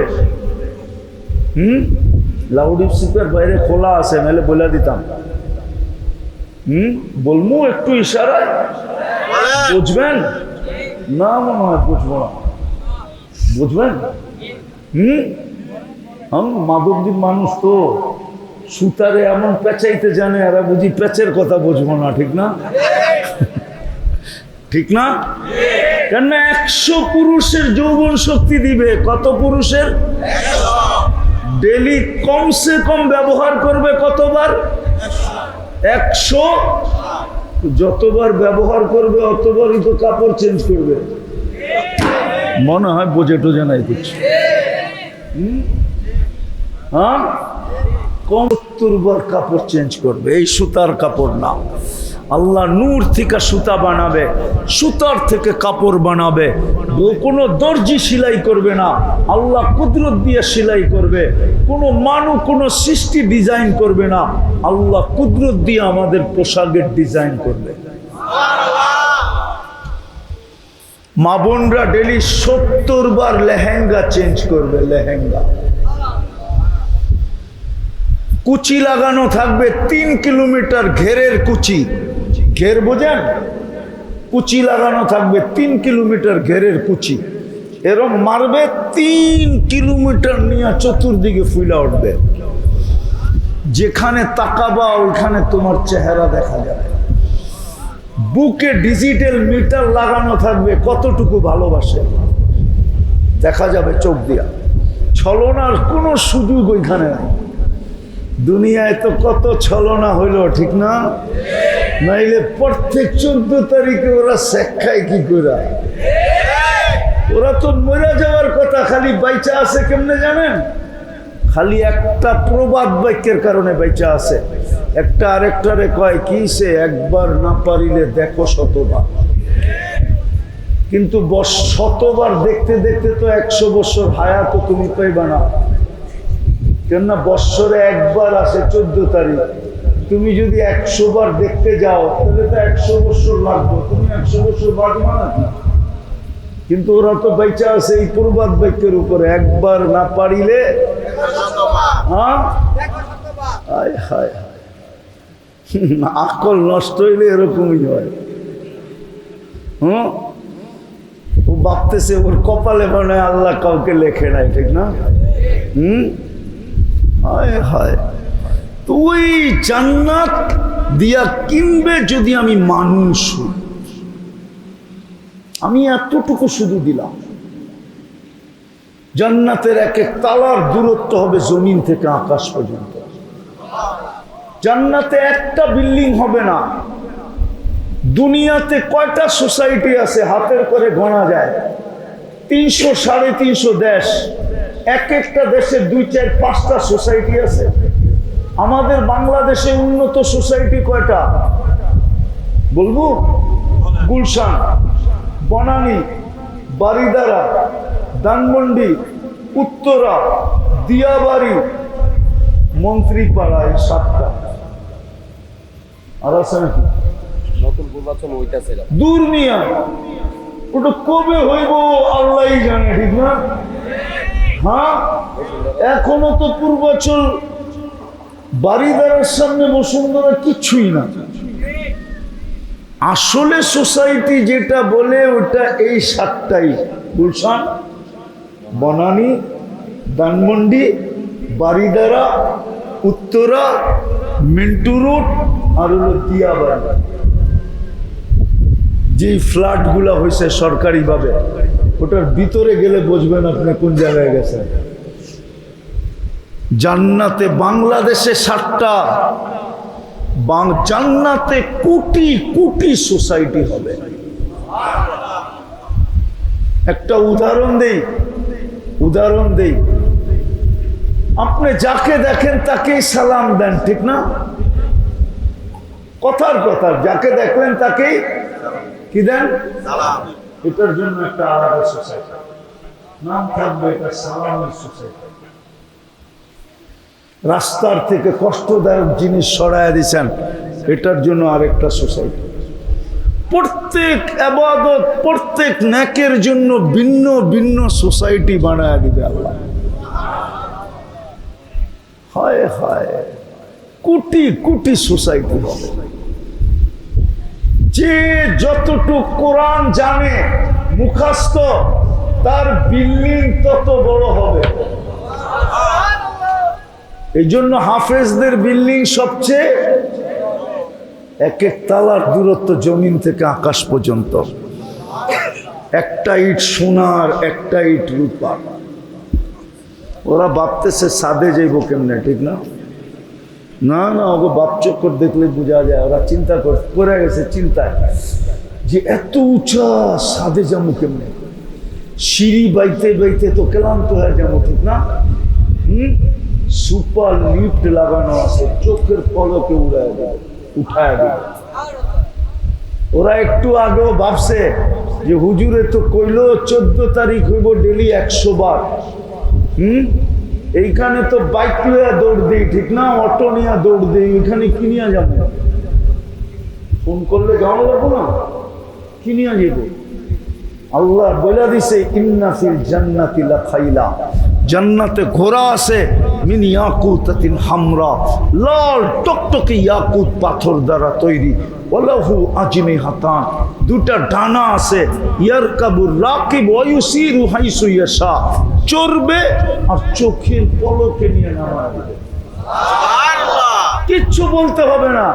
লাউড স্পিকার বাইরে খোলা আছে, নাহলে বলে দিতাম। বলবো একটু ইশারায়, বুঝবেন না? মনে হয় বুঝবো না, বুঝবেন? মাদকদ্বীপ মানুষ তো সুতারে এমন পেঁচাইতে জানে, এরা বুঝি পেঁচের কথা বুঝবো না, ঠিক না? ঠিক না? কেন 100 পুরুষের যৌবন শক্তি দিবে। কত পুরুষের? ডেলি কমসে কম ব্যবহার করবে কতবার? 100। যতবার ব্যবহার করবে অতবারই তো কাপড় চেঞ্জ করবে। মনে হয় বোঝে টোজে নাই কিছু। হ্যাঁ, 70 বার কাপড় চেঞ্জ করবে। এই সুতার কাপড় না, আল্লাহ নূর থেকে সুতা বানাবে, সুতার থেকে কাপড় বানাবে। কোনো দর্জি সেলাই করবে না, আল্লাহ কুদরত দিয়ে সেলাই করবে। কোনো মানুষ কোনো সৃষ্টি ডিজাইন করবে না, আল্লাহ কুদরত দিয়ে আমাদের পোশাকের ডিজাইন করবে। মা বোনরা ডেলি 70 বার লেহেঙ্গা চেঞ্জ করবে। লেহেঙ্গা কুচি লাগানো থাকবে 3 কিলোমিটার ঘেরের কুচি। ঘের বোঝেন? কুচি লাগানো থাকবে 3 কিলোমিটার ঘেরের কুচি। এরম মারবে 3 কিলোমিটার নিয়ে চতুর্দিকে ফুলা উঠবে। যেখানে তাকাবা ওইখানে তোমার চেহারা দেখা যাবে। বুকে ডিজিটাল মিটার লাগানো থাকবে, কতটুকু ভালোবাসে দেখা যাবে চোখ দিয়া। ছলনার কোনো সুযোগ ওইখানে নাই। দুনিয়ায় তো কত ছলনা হইল, ঠিক না? নাইলে প্রত্যেক 14 তারিখে ওরা শেখায় কি করে? ওরা তো মরে যাওয়ার কথা, খালি বাইচা আছে কেমনে জানেন? খালি একটা প্রবাদ বাক্যের কারণে বাইচা আছে। একটা আরেকটারে কয় কি, সে একবার না পারিলে দেখো শতবার। কিন্তু 100বার দেখতে দেখতে তো 100 বছর হায়াত তুমি পাইবা না। কেননা বৎসরে একবার আসে 14 তারিখ। তুমি যদি 100 বার দেখতে যাও তাহলে তো 100 বছর লাগবে, তুমি 100 বছর বাঁচবা না। কিন্তু ওরা তো বেঁচে আছে এই প্রবাদ বাক্যের উপরে, একবার না পারিলে হ্যাঁ হায় হায় হায়। আকল নষ্ট হইলে এরকমই হয়। ও ভাবতেছে ওর কপালে মনে হয় আল্লাহ কাউকে লেখে নাই, ঠিক না? হায় হায়। তো ওই জান্নাত দিয়া কিনবে যদি আমি মানুষ হই। আমি এতটুকু শুধু দিলাম, জান্নাতের এক এক তালার দূরত্ব হবে জমিন থেকে আকাশ পর্যন্ত। জান্নাতে একটা বিল্ডিং হবে না। দুনিয়াতে কয়টা সোসাইটি আছে হাতের করে গোনা যায়, 300 350 দেশ। এক একটা দেশে 2, 4, 5টা সোসাইটি আছে। আমাদের বাংলাদেশে উন্নত সোসাইটি কয়টা বলবো? গুলশান, বনানী, বারিদারা, ধানমন্ডি, উত্তরা, দিয়াবাড়ি, মন্ত্রীপাড়া, এই 7টা। আর আছে নাকি? নতুন নির্বাচন হইতাছে, দূর মিয়া, ওটা কবে হইব আল্লাহই জানে, ঠিক না? হ্যাঁ, এখনো তো পূর্বাচল বারিদারের সামনে বসুন্ধরা কিছুই না। আসলে সোসাইটি যেটা বলে ওটা এই 7টাই, গুলশান, বনানী, ধানমন্ডি, বারিদারা, উত্তরা, মিন্টু রোড আর হলো দিয়াবাড়ি। যে ফ্ল্যাটগুলো হয়েছে সরকারিভাবে, ওটার ভিতরে গেলে বুঝবেন আপনি কোন জায়গায় গেছেন। জান্নাতে বাংলাদেশে 7টা, জান্নাতে কোটি কোটি সোসাইটি হবে। একটা উদাহরণ দেই, আপনি যাকে দেখেন তাকেই সালাম দেন, ঠিক না? কথার যাকে দেখলেন তাকেই কি দেন? সালাম। এটার জন্য একটা আলাদা সোসাইটি নাম থাকবে, এটা সালামের সোসাইটি। রাস্তার থেকে কষ্টদায়ক জিনিস সরাইয়া দিচ্ছেন, এটার জন্য আরেকটা সোসাইটি। প্রত্যেক ইবাদত, প্রত্যেক নেকের জন্য ভিন্ন ভিন্ন সোসাইটি বানায় দিবে আল্লাহ। হায় হায়, কোটি কোটি সোসাইটি হবে। যে যতটুকু কোরআন জানে মুখস্থ, তার বিল্ডিং তত বড় হবে। এই জন্য হাফেজদের বিল্ডিং সবচেয়ে, এক এক তালার দূরত্ব জমিন থেকে আকাশ পর্যন্ত। একটা ইট সোনার, একটা ইট রূপার। ওরা ভাবতেছে সাদে যাইব কেমনে, ঠিক না? না না, ওকে বাপ চক্কর দেখলে বোঝা যায়। ওরা চিন্তা করে গেছে চিন্তায় যে এত উঁচা সাদে যাবো কেমনে, সিঁড়ি বাইতে বাইতে তো ক্লান্ত হয়ে যাবো, ঠিক না? সুপার লিফট লাগানো আছে, চোখের পলকে উঠায় দেবে। ওরা একটু আগেও ভাবছে যে হুজুরে তো কইলো 14 তারিখ হইব ডেলি 100 বার। এইখানে তো বাইক নিয়ে দৌড় দিই, ঠিক না? অটো নিয়ে দৌড় দিই, ওইখানে কি নিয়ে যাবো? ফোন করলে যাওয়া লাগবো না, কি নিয়ে যাবো? আল্লাহ বলে দিছে ইন্না ফিল জান্নাতি লাখাইলা, জান্নাতে ঘোড়া আছে মিন ইয়াকুতাতিন হামরা, লাল টকটকে ইয়াকুত পাথর দ্বারা তৈরি, ওয়ালাহু আজনিহাতান, দুটা ডানা আছে, ইয়ারকাবুর রাকিব ওয়া ইউসিরু হাইসু ইয়াশা, চড়বে আর চোখের পলকে নিয়ে নামায় দিবে। সুবহানাল্লাহ, কিচ্ছু বলতে হবে না।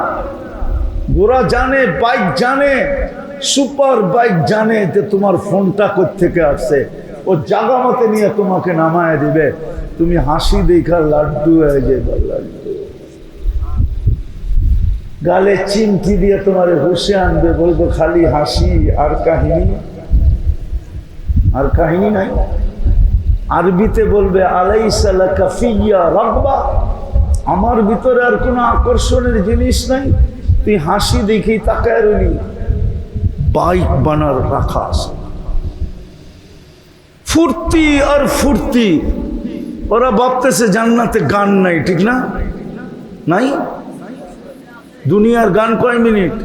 ঘোড়া জানে, বাইক জানে, সুপার বাইক জানে যে তোমার ফোনটা কোত্থেকে আসছে, ও জাগা মতে নিয়ে তোমাকে নামায় দিবে। তুমি হাসি দেখা লাড্ডু হয়ে যাবে, লাড্ডু গালে চিমটি দিয়ে তোমার হুশে আনবে, বলবো খালি হাসি আর কাহিনী, আর কাহিনী নাই। আরবিতে বলবে আলাইসা লাকা ফিয়া রাগবা, আমার ভিতরে আর কোনো আকর্ষণের জিনিস নাই, তুই হাসি দেখেই তাকায় রইলি। বাইক বানার রাখা আছে, ফুর্তি আর ফুর্তি। ওরা ভাবতেছে জান্নাতে গান নাই, ঠিক না? নাই। দুনিয়ার গান কয় মিনিট?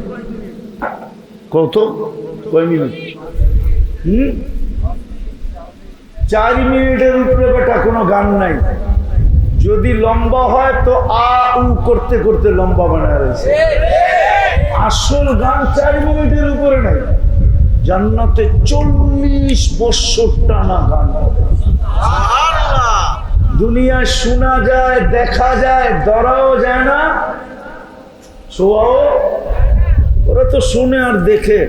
কত? কয় মিনিট? 4 মিনিটের উপরে বেটা কোনো গান নাই। যদি লম্বা হয় তো আ উ করতে করতে লম্বা বানায় রয়েছে। আসল গান 4 মিনিটের উপরে নাই। জান্নাতে 40 বছর টানা গান হবে। দুনিয়ায় শোনা যায়, দেখা যায়, ধরাও যায় না, শোয়াও। ওরা তো শুনে আর দেখে,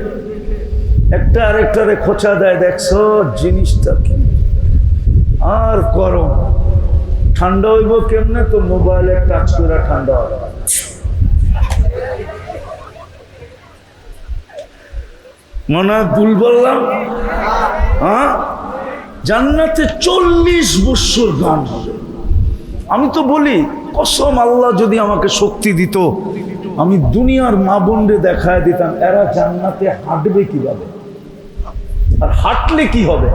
একটা আরেকটারে খোঁচা দেয়, দেখছো জিনিসটা কি। আর গরম, ঠান্ডা হইব কেমনে? তো মোবাইলে টাচ করে ঠান্ডা হয়। মনে হয় ভুল বললাম? হ্যাঁ, জান্নাতে 40 বছর গান হবে। আমি তো বলি কসম, আল্লাহ যদি আমাকে শক্তি দিত, আমি দুনিয়ার মা বোনরে দেখায় দিতাম এরা জান্নাতে হাঁটবে কিভাবে, আর হাঁটলে কি হবে,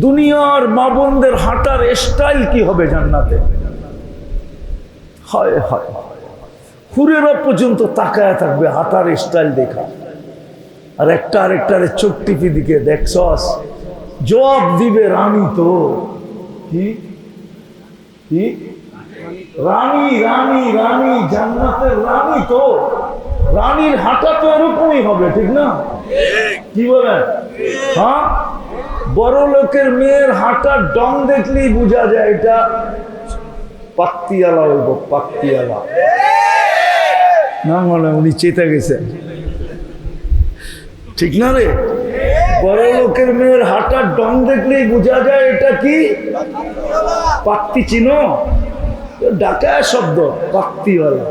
দুনিয়ার মা বোনদের হাঁটার স্টাইল কি হবে জান্নাতে। হয় হয়, হুরেরা পর্যন্ত তাকায় থাকবে হাঁটার স্টাইল দেখা। আর একটা আরেকটারে চোখ টিপি দিকে দেখছস, জবাব দিবে রানী তো কি কি রানী, রানী রানী, জান্নাতের রানী তো। রানীর হাঁটা তো এরকমই হবে, ঠিক না? কি বলেন? হ্যাঁ, বড় লোকের মেয়ের হাঁটার ডং দেখলেই বোঝা যায় এটা পাত্তিওয়ালা হইব, পাত্তিওয়ালা। না মানে উনি চেতে গেছেন, ঠিক না রে? বড় লোকের মেয়ের হাঁটার ডং দেখলেই বোঝা যায় এটা কি পাত্তি। চিনো? ডাকায় শব্দ, পাত্তিওয়ালা।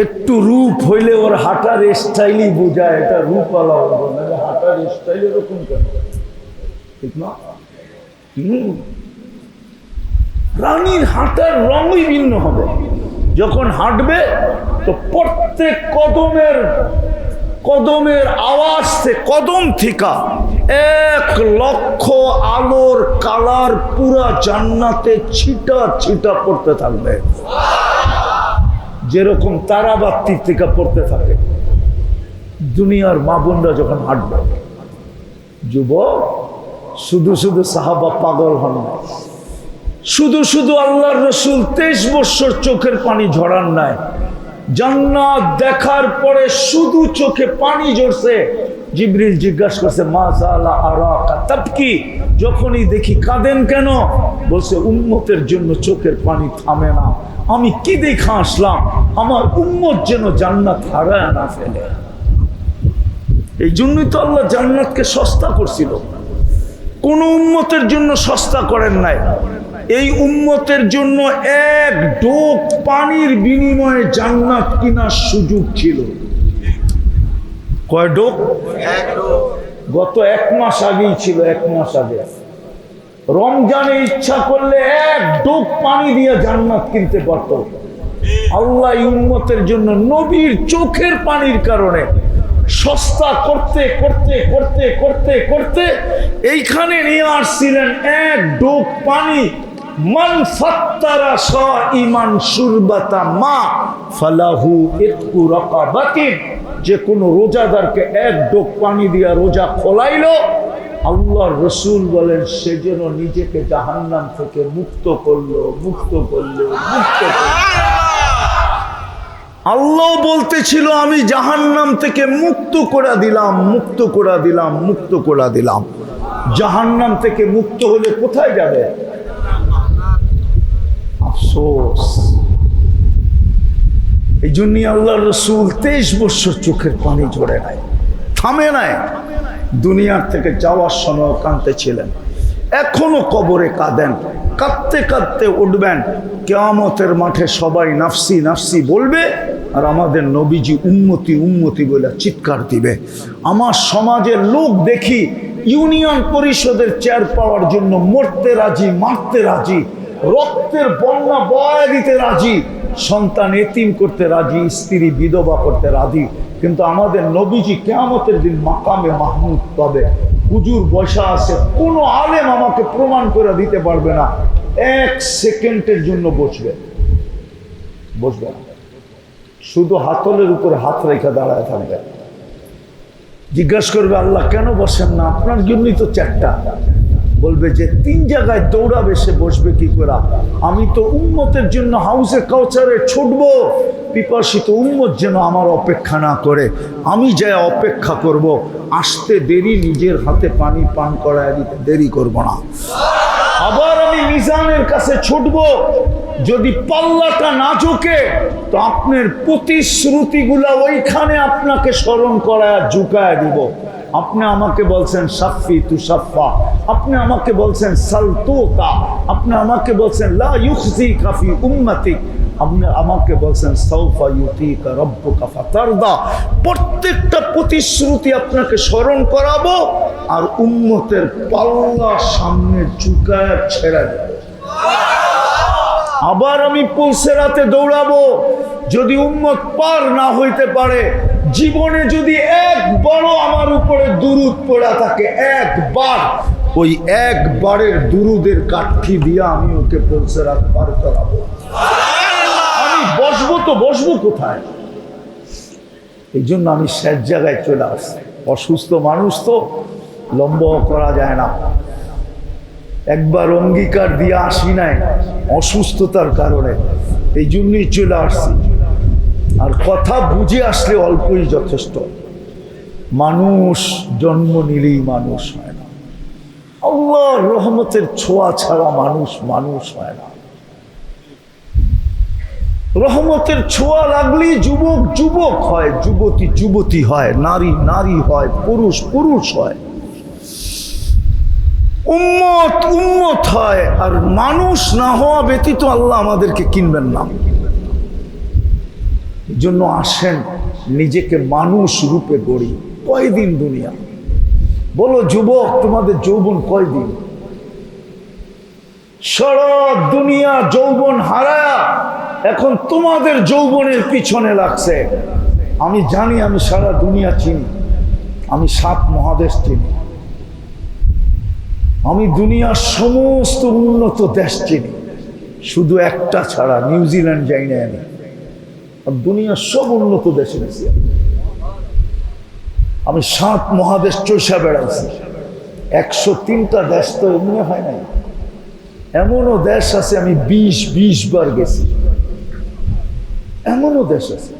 একটু রূপ হইলে ওর হাঁটার স্টাইলই বোঝায় এটা রূপওয়ালা হইব, না হাঁটার স্টাইল এরকম কেন, ঠিক না? রানীর হাঁটার রঙই ভিন্ন হবে। যখন হাঁটবে তো প্রত্যেক কদমের আওয়াজ থেকে, কদম থেকে 1 লক্ষ আলোর কালার পুরা জান্নাতে ছিটা ছিটা পড়তে থাকবে, যেরকম তারাবাতি থেকে পড়তে থাকে। দুনিয়ার মা বোনরা যখন হাঁটবে, যুবক শুধু শুধু সাহাবা পাগল হন না, শুধু শুধু আল্লাহর রসুল 23 বছর চোখের পানি ঝরান নাই। জান্নাত দেখার পরে শুধু চোখে পানি ঝরছে। জিবরিল জিজ্ঞাসা করছে মা জালা আরাকা তাবকি, যখনই দেখি কাঁদেন কেন? বলছে উম্মতের জন্য চোখের পানি থামে না। আমি কি দেখা আসলাম, আমার উম্মত যেন জান্নাত হারায় না ফেলে। এই জন্যই তো আল্লাহ জান্নাতকে সস্তা করছিল, কোন উম্মতের জন্য সস্তা করেন নাই। এই উম্মতের জন্য 1 ঢোক পানির বিনিময়ে জান্নাত কেনার সুযোগ ছিল। কয় ঢোক? 1 ঢোক। গত 1 মাস আগেই ছিল, 1 মাস আগে রমজানে ইচ্ছা করলে এক ডোক পানি দিয়ে জান্নাত কিনতে পারত। আল্লাহ উম্মতের জন্য নবীর চোখের পানির কারণে সস্তা করতে করতে করতে করতে করতে এইখানে নিয়ে আসছিলেন এক ডোক পানি। মান ফাত্তারা সাইমান শুরবাতা মা ফালাহু ইতকু রাকাবাতিন, যে কোনো রোজাদারকে এক ডোক পানি দিয়া রোজা খোলাইলো, আল্লাহর রাসূল বলেন সে যেন নিজেকে জাহান্নাম থেকে মুক্ত করলো, মুক্ত করলো, মুক্ত করলো। আল্লাহ বলতেছিল আমি জাহান্নাম থেকে মুক্ত করে দিলাম, মুক্ত করে দিলাম, মুক্ত করে দিলাম। জাহান্নাম থেকে মুক্ত হলে কোথায় যাবে? আফসোস। এই জন্যই আল্লাহর রাসূল 23 বছর চোখের পানি ঝরে নাই, থামে নাই। দুনিয়ার থেকে যাওয়ার সময় কাঁদতেছিলেন, এখনো কবরে কাঁদেন, কাঁদতে কাঁদতে উঠবেন। কিয়ামতের মাঠে সবাই নাফসি নাফসি বলবে, আর আমাদের নবীজি উম্মতি উম্মতি বলে চিৎকার দিবে। আমার সমাজের লোক দেখি ইউনিয়ন পরিষদের চেয়ার পাওয়ার জন্য মরতে রাজি, মারতে রাজি, রক্তের বন্যা বয়া দিতে রাজি, সন্তান এতিম করতে রাজি, স্ত্রী বিধবা করতে রাজি। কিন্তু আমাদের নবীজি কিয়ামতের দিন মাকামে মাহমুদ পাবে। হুজুর বসা আছে, কোনো আলেম আমাকে প্রমাণ করে দিতে পারবে না, 1 সেকেন্ডের জন্য বসবে, বসবে না, শুধু হাতলের উপরে হাত রেখে দাঁড়ায় থাকবে। জিজ্ঞাসা করবে আল্লাহ কেন বসেন না? আপনার জন্যই তো 4টা। বলবে যে 3 জায়গায় দৌড়াবে, সে বসবে কি করে? আমি তো উম্মতের জন্য হাউসে কাউসারে ছুটবো, পিপাসিত উম্মত যেন আমার অপেক্ষা না করে, আমি যা অপেক্ষা করব। আসতে দেরি, নিজের হাতে পানি পান করায় দিতে দেরি করব না। আবার আমি মিজানের কাছে ছুটবো, যদি পাল্লাটা না ঝুঁকে তো আপনার প্রতিশ্রুতিগুলা ওইখানে আপনাকে স্মরণ করায় ঝুঁকায় দিব। আপনি আমাকে বলছেন সাফি তু সাফা, আপনি আমাকে বলছেন সালতুতা, আপনি আমাকে বলছেন লা ইউখজিকা ফি উম্মতিক, আপনি আমাকে বলছেন সাউফা ইউতিকা রাব্বুকা ফাতারদা। প্রত্যেকটা প্রতিশ্রুতি আপনাকে স্মরণ করাবো, আর উম্মতের পাল্লা সামনে ঝুঁকায় ছেড়ে দেব। আবার আমি পুলসেরাতে দৌড়াবো, যদি উম্মত পার না হইতে পারে, জীবনে যদি একবারও আমার উপরে দুরুদ পড়া থাকে, একবার, ওই একবারের দুরুদের কাঠি দিয়ে আমি ওকে পুলসেরাত পার করাবো। আমি বসবো তো বসবো কোথায়? এই জন্য আমি শেষ জায়গায় চলে আসছি। অসুস্থ মানুষ তো লম্বা করা যায় না, একবার অঙ্গীকার দিয়ে আসি নাই অসুস্থতার কারণে, এই জন্যই চলে আসছি। আর কথা বুঝে আসলে অল্পই যথেষ্ট। মানুষ জন্ম নিলেই মানুষ হয় না, আল্লাহর রহমতের ছোঁয়া ছাড়া মানুষ মানুষ হয় না। রহমতের ছোঁয়া লাগলেই যুবক যুবক হয়, যুবতী যুবতী হয়, নারী নারী হয়, পুরুষ পুরুষ হয়, উম্মত উম্মত হয়। আর মানুষ না হওয়া ব্যতীত আল্লাহ আমাদেরকে কিনবেন না। এই জন্য আসেন নিজেকে মানুষ রূপে গড়ি। কয়দিন দুনিয়া? বলো যুবক, তোমাদের যৌবন কয়দিন? সারা দুনিয়া যৌবন হারায়া এখন তোমাদের যৌবনের পিছনে লাগছে। আমি জানি, আমি সারা দুনিয়া চিনি, আমি 7 মহাদেশ চিনি, আমি দুনিয়ার সমস্ত উন্নত দেশ চিনি, শুধু একটা ছাড়া, নিউজিল্যান্ড যাই না আমি। আর দুনিয়ার সব উন্নত দেশে গেছি আমি। 7 মহাদেশ চষা বেড়াইছি। 103টা দেশ তো এমনি হয় নাই, এমনও দেশ আছে আমি 20 বার গেছি, এমনও দেশ আছে।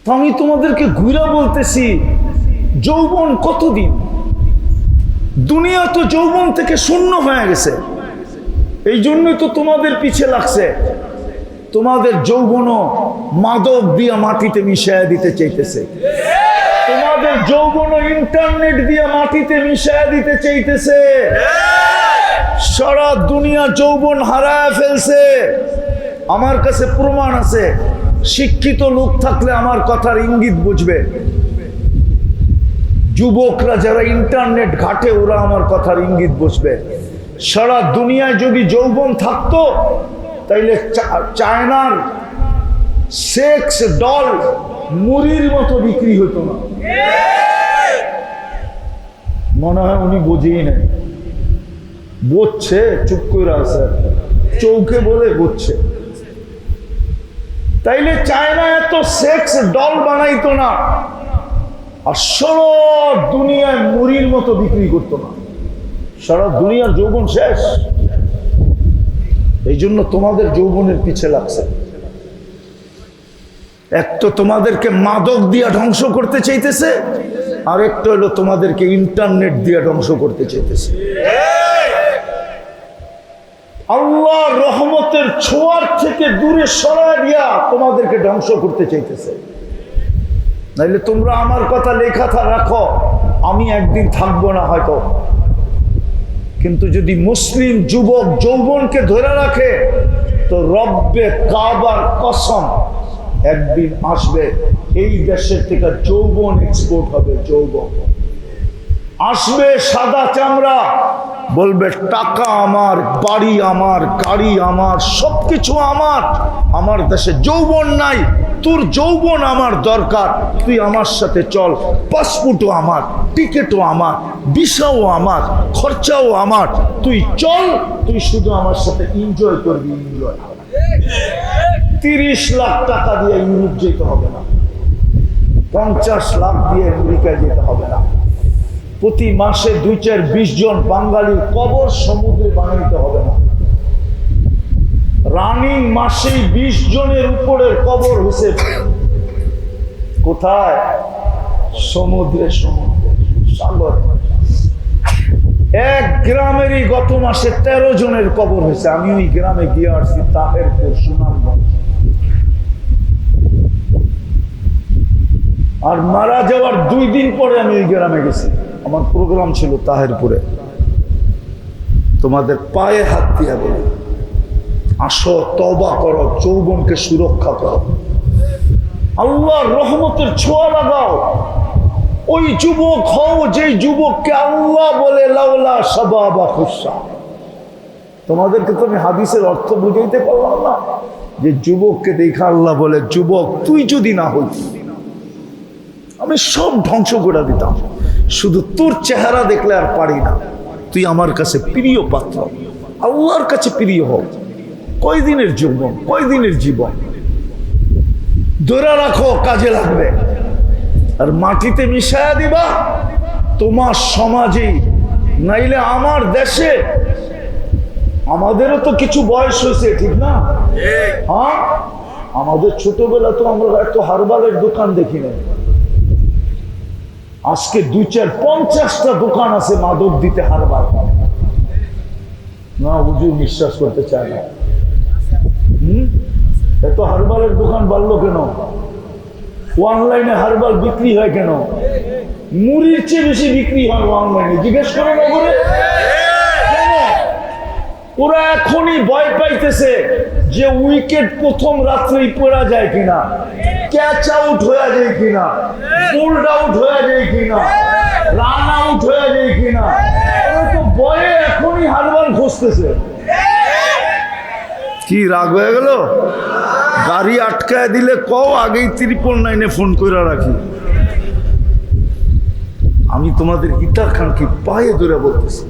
তো আমি তোমাদেরকে ঘুরা বলতেছি, যৌবন কতদিন? দুনিয়া তো যৌবন থেকে শূন্য হয়ে গেছে, এই জন্যই তো তোমাদের পিছে লাগছে। তোমাদের যৌবনও মাদক দিয়া মাটিতে মিশাইয়া দিতে চাইতেছে, তোমাদের যৌবনও ইন্টারনেট দিয়া মাটিতে মিশাইয়া দিতে চাইতেছে। সারা দুনিয়া যৌবন হারায় ফেলছে। আমার কাছে প্রমাণ আছে, শিক্ষিত লোক থাকলে আমার কথার ইঙ্গিত বুঝবে। যুবকরা যারা ইন্টারনেট ঘাটে ওরা আমার কথার ইঙ্গিত বুঝবে। সারা দুনিয়ায় যদি যৌবন থাকতো তাইলে চায়নার সেক্স ডল মুড়ির মতো বিক্রি হতো না। মনে হয় উনি বুঝেই নেই, বুঝছে, চুপ করে আছে, চৌকে বলে বুঝছে। তাইলে চায়না এত সেক্স ডল বানাইতো না, আর সারা দুনিয়ায় মুড়ির মতো বিক্রি করতো না। সারা দুনিয়ার যৌবন শেষ। এই জন্য তোমাদের যৌবনের পিছে লাগছে। এক তো তোমাদেরকে মাদক দিয়া ধ্বংস করতে চাইতেছে, আর একটা হলো তোমাদেরকে ইন্টারনেট দিয়া ধ্বংস করতে চাইতেছে। আল্লাহর রহমতের ছোঁয়ার থেকে দূরে সরায় দিয়া তোমাদেরকে ধ্বংস করতে চাইতেছে। নাইলে তোমরা আমার কথা লেখা রাখো, আমি একদিন থাকবো না হয়তো, কিন্তু যদি মুসলিম যুবক যৌবনকে ধরে রাখে তো রব্বে কাবার কসম একদিন আসবে এই দেশের থেকে যৌবন এক্সপোর্ট হবে। যৌবন আসবে, সাদা চামড়া, বলবে টাকা আমার, বাড়ি আমার, গাড়ি আমার, সবকিছু আমার। আমার দেশে যৌবন নাই, তোর যৌবন আমার দরকার, তুই আমার সাথে চল। পাসপোর্টও আমার, টিকিটও আমার, ভিসাও আমার, খরচাও আমার, তুই চল, তুই শুধু আমার সাথে এনজয় করবি। এনজয় 30 লাখ টাকা দিয়ে ইউরোপ যেতে হবে না, 50 লাখ দিয়ে আমেরিকা যেতে হবে না, প্রতি মাসে 2-4-20 জন বাঙালির কবর সমুদ্রে বানাইতে হবে না। রানিং মাসেই 20 জনের উপরের কবর হয়েছে কোথায়? সমুদ্রে, সমুদ্রে, সাগর। এক গ্রামেরই গত মাসে 13 জনের কবর হয়েছে। আমি ওই গ্রামে গিয়ে আসছি, তাহেরপুর, সুনামগঞ্জ। আর মারা যাওয়ার 2 দিন পরে আমি ওই গ্রামে গেছি, আমার প্রোগ্রাম ছিল তাহেরপুরে। তোমাদের পায়ে হাত দিয়া বলি, আসো, তওবা করো, যৌবনকে সুরক্ষা করো, আল্লাহর রহমতের ছোঁয়া লাগাও। ওই যুবক হও যে যুবককে আল্লাহ বলে লাউলা শাবাবা খুশা। তোমাদেরকে তো আমি হাদিসের অর্থ বুঝাইতে পারলাম না, যে যুবককে দেখা আল্লাহ বলে, যুবক তুই যদি না হইতি আমি সব ধ্বংস করে দিতাম, শুধু তোর চেহারা দেখলে আর পারি না। তুই আমার কাছে প্রিয় পাত্র, আল্লাহর কাছে প্রিয় হোক। কয়দিনের যৌবন, কয়দিনের জীবন, ধরে রাখো, কাজে লাগবে। আর মাটিতে মিশায়া দিবা তোমার সমাজেই, নাইলে আমার দেশে। আমাদেরও তো কিছু বয়স হয়েছে, ঠিক না? হ্যাঁ, আমাদের ছোটবেলা তো আমরা এত হারবালের দোকান দেখি না। আজকে 2-4-50টা দোকান আছে মাদক দিতে হারবাল। না, হুজুর বিশ্বাস করতে চায় না। এত হারবালের দোকান বাড়লো কেন? অনলাইনে হারবাল বিক্রি হয় কেন? মুড়ির চেয়ে বেশি বিক্রি হয় অনলাইনে। জিজ্ঞেস করে না করে কেন? ওরা এখনই ভয় পাইতেছে যে উইকেট প্রথম রাত্রেই পড়া যায় কিনা, ক্যাচ আউট হয়ে যায় কিনা, বোল্ড আউট হয়ে যায় কিনা, রান আউট হয়ে যায় কিনা। ওরা তো ভয়ে এখনই হারবাল খুঁজতেছে। কি রাগ হয়ে গেল? গাড়ি আটকায় দিলে কও, আগেই 999-এ ফোন করে রাখি। আমি তোমাদের ইতার খানকে পায়ে ধরে বলতেছি,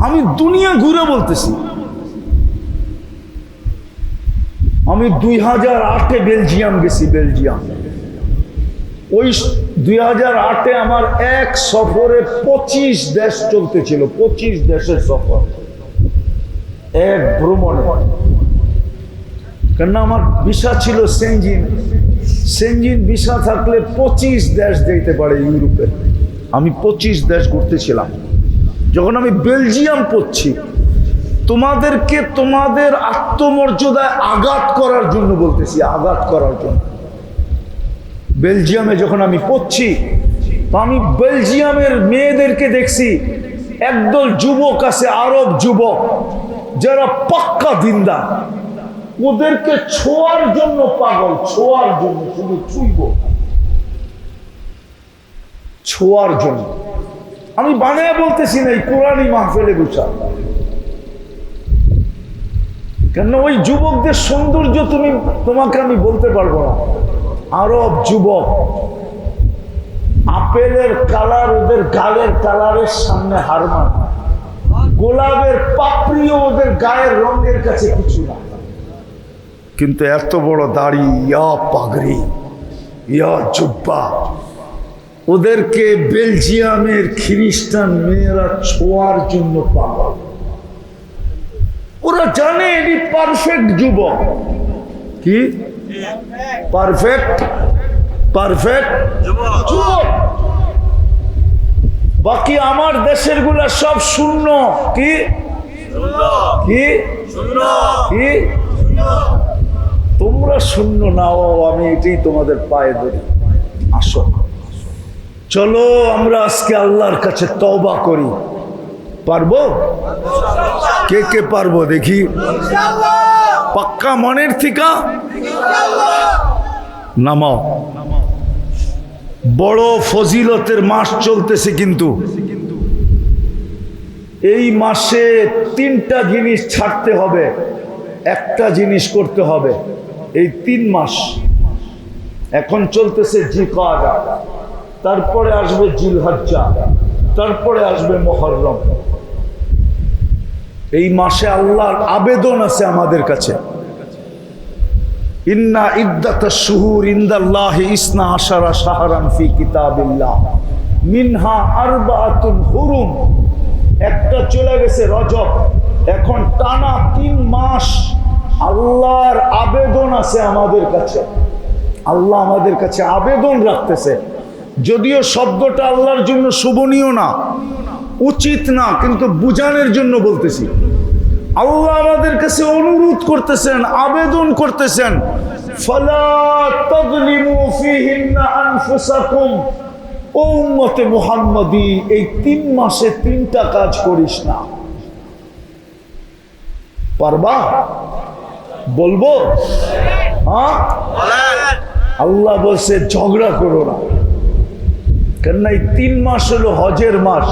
আমি দুনিয়া ঘুরে বলতেছি। আমি 2008-এ বেলজিয়াম গেছি। বেলজিয়াম ওই 2008-এ আমার এক সফরে 25 দেশ চলতেছিল। 25 দেশের সফর এক ভ্রমণে। কেন আমার ভিসা ছিল সেনজিন। সেনজিন ভিসা থাকলে 25 দেশ যেতে পারে ইউরোপে। আমি 25 দেশ ঘুরতেছিলাম। যখন আমি বেলজিয়াম পড়ছি, তোমাদেরকে তোমাদের আত্মমর্যাদায় আঘাত করার জন্য বলতেছি, আঘাত করার জন্য। বেলজিয়ামে যখন আমি পড়ছি, তো আমি বেলজিয়ামের মেয়েদেরকে দেখছি, একদল যুবক আছে, আরব যুবক, যারা পাক্কা দিনদার। ওদেরকে ছোঁয়ার জন্য পাগল, ছোঁয়ার জন্য, শুধু ছুঁইব। ছোঁয়ার জন্য। আমি বানায় বলতেছি না, এই কোরআনই মাহফিলে গুছা। কেন ওই যুবকদের সৌন্দর্য তোমাকে আমি বলতে পারবো না। আরব যুবক, আপেলের কালার ওদের গালের কালারের সামনে হার মানে, গোলাপের পাপড়িও ওদের গায়ের রঙের কাছে কিছু না। কিন্তু এত বড় দাড়ি, ইয়া পাগড়ি, ইয়া জুব্বা, ওদেরকে বেলজিয়ামের খ্রিস্টান মেয়েরা ছোঁয়ার জন্য পাগল। ওরা জানে এটি পারফেক্ট যুবক। কি পারফেক্ট? পারফেক্ট যুবক। বাকি আমার দেশের গুলা সব শূন্য। কি কি কি? তোমরা শূন্য নাও, আমি এটাই তোমাদের পায়ে ধরি। আসো, চলো আমরা আজকে আল্লাহর কাছে তওবা করি। পারবো? কে কে পারবো দেখি? পাক্কা মনের থেকে নামাও। বড় ফজিলতের মাস চলতেছে, কিন্তু এই মাসে 3টা জিনিস ছাড়তে হবে, একটা জিনিস করতে হবে। এই 3 মাস এখন চলতেছে জিলকাদা, তারপরে আসবে জিলহজ্জা, তারপরে আসবে মুহররম। এই মাসে আল্লাহর আবেদন আছে আমাদের কাছে। ইন্না ইদ্দাতাশ শুহুর ইনদাল্লাহি 12 শাহরান ফি কিতাবিল্লাহ মিনহা আরবাআতুন হুরুম। একটা চলে গেছে রজব, এখন টানা 3 মাস আল্লাহর আবেদন আছে আমাদের কাছে। আল্লাহ আমাদের কাছে আবেদন রাখতেছে। যদিও শব্দটা আল্লাহর জন্য শোভনীয় না, উচিত না, কিন্তু বুঝানোর জন্য বলতেছি। আল্লাহ আমাদের কাছে অনুরোধ করতেছেন, আবেদন করতেছেন, ফালা তাযলিমু ফীহিন্না আনফুসাকুম। ও উম্মতে মুহাম্মাদি, এই 3 মাসে 3টা কাজ করিস না। পারবা? বলবো? হ্যাঁ, আল্লাহ বলছে ঝগড়া করো না। কেন এই 3 মাস হলো হজের মাস।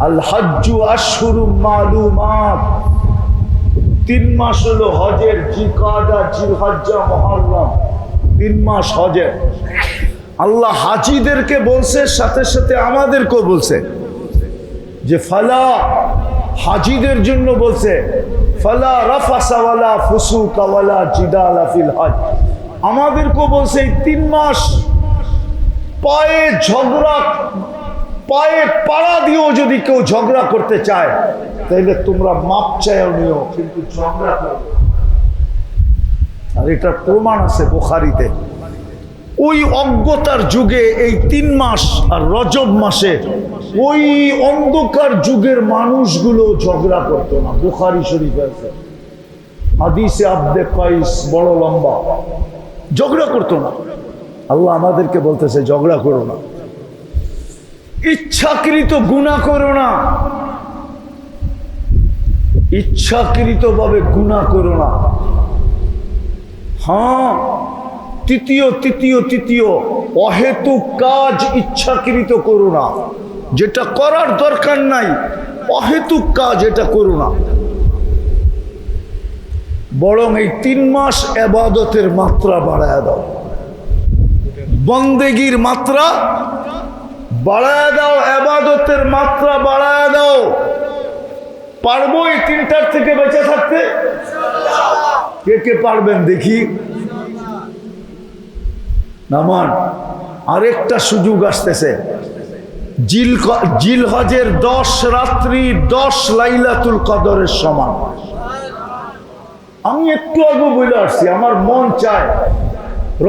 আল হজ্জু আশহুরুম মালুমাত। 3 মাস হলো হজের, জিলকাদা, জিলহজ্জা, মুহররম, 3 মাস হজের। আল্লাহ হাজিদেরকে বলছে, সাথে সাথে আমাদেরকেও বলছে যে ফালা, হাজিদের জন্য বলছে ফালা রাফাসা ওয়ালা ফুসুকা ওয়ালা জিদালা ফিল হজ। আমাদেরকেও বলছে এই 3 মাস পায়ে ঝগড়া, পায়ে পাড়া দিয়েও যদি কেউ ঝগড়া করতে চায় তাহলে তোমরা মাপ চাইও নিও, কিন্তু ঝগড়া করো। আর এটার প্রমাণ আছে বুখারীতে। ওই অজ্ঞতার যুগে এই 3 মাস আর রজব মাসে ওই অন্ধকার যুগের মানুষগুলো ঝগড়া করতো না। বুখারী শরীফে আছে হাদিসে আব্দে কাইস, বড় লম্বা, ঝগড়া করতো না। আল্লাহ আমাদেরকে বলতেছে ঝগড়া করো না, ইচ্ছাকৃত গুনাহ করো না, ইচ্ছাকৃত ভাবে গুনাহ করো না। হ্যাঁ, তৃতীয় অহেতুক কাজ ইচ্ছাকৃত করো না। যেটা করার দরকার নাই, অহেতুক কাজ এটা করো না। বরং এই 3 মাস ইবাদতের মাত্রা বাড়ায় দাও, বন্দেগীর মাত্রা বাড়ায় দাও, ইবাদতের মাত্রা বাড়ায় দাও। পারবো এই 3টার থেকে বেঁচে থাকতে? কে কে পারবেন দেখি? নামান। আরেকটা সুযোগ আসতেছে, জিলহজের 10 রাত্রি 10 লাইলাতুল কদরের সমান। আমি একটু আগে বলে আসছি, আমার মন চায়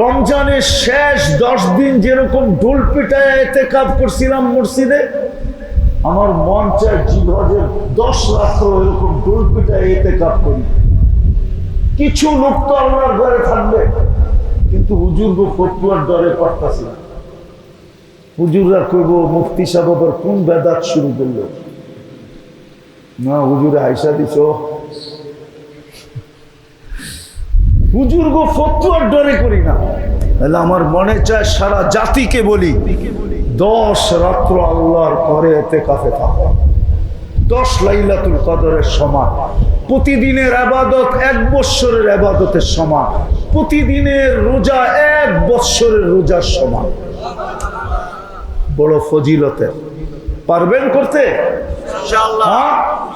রমজানের শেষ 10 দিন যেরকম ঢোল পিটায় ইতিকাফ করছিলাম মসজিদে, আমার মন চায় জিলহজের 10 রাত্র এরকম ঢোল পিটায় ইতিকাফ করি। কিছু লোক তো আল্লাহর ঘরে থাকবে, কিন্তু হুজুর গো ফতুয়ার ডরে পারতাছি না। হুজুররা কইব মুফতি সাহেব আবার কোন বেদাত শুরু করলো না, হুজুরে আইসা দিছ। হুজুর গো ফতুয়ার ডরে করি না, তাহলে আমার মনে চায় সারা জাতিকে বলি 10 রাত্র আল্লাহর ঘরে এতেকাফে থাকা, 10 লাইলাতুল কদরের সমান, প্রতিদিনের ইবাদত 1 বৎসরের ইবাদতের সমান, প্রতিদিনের রোজা 1 বৎসরের রোজার সমান। বড় ফজিলতের। পারবেন করতে? ইনশাআল্লাহ।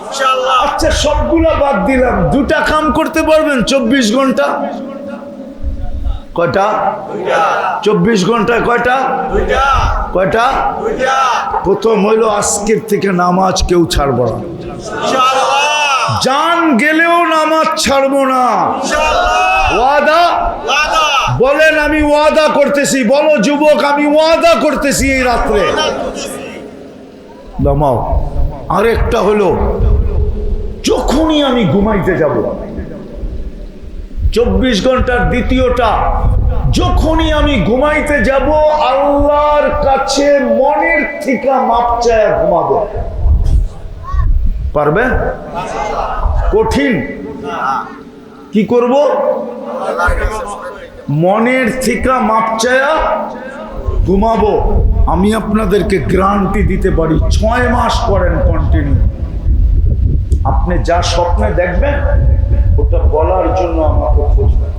ইনশাআল্লাহ। আচ্ছা, সবগুলা বাদ দিলাম, 2টা কাম করতে পারবেন 24 ঘন্টা? কয়টা? 24 ঘন্টায় কয়টা? কয়টা? প্রথম হইল আজকের থেকে নামাজ কেউ ছাড়ব না, জান গেলেও নামাজ ছাড়বো না। ওয়াদা বলেন, আমি ওয়াদা করতেছি। বলো যুবক, আমি ওয়াদা করতেছি এই রাত্রে নামাও। আরেকটা হলো, যখনই আমি ঘুমাইতে যাব, 24 ঘন্টার দ্বিতীয়টা, যখনই আমি ঘুমাইতে যাব আল্লাহর কাছে মনের থেকে মাপ চায় ঘুমাবো। পারবেন? কঠিন? কি করব? মনের থেকে মাপ চায়া ঘুমাবো। আমি আপনাদেরকে গ্যারান্টি দিতে পারি, 6 মাস করেন কন্টিনিউ, আপনি যা স্বপ্নে দেখবেন ওটা বলার জন্য আমাকে খুঁজবেন।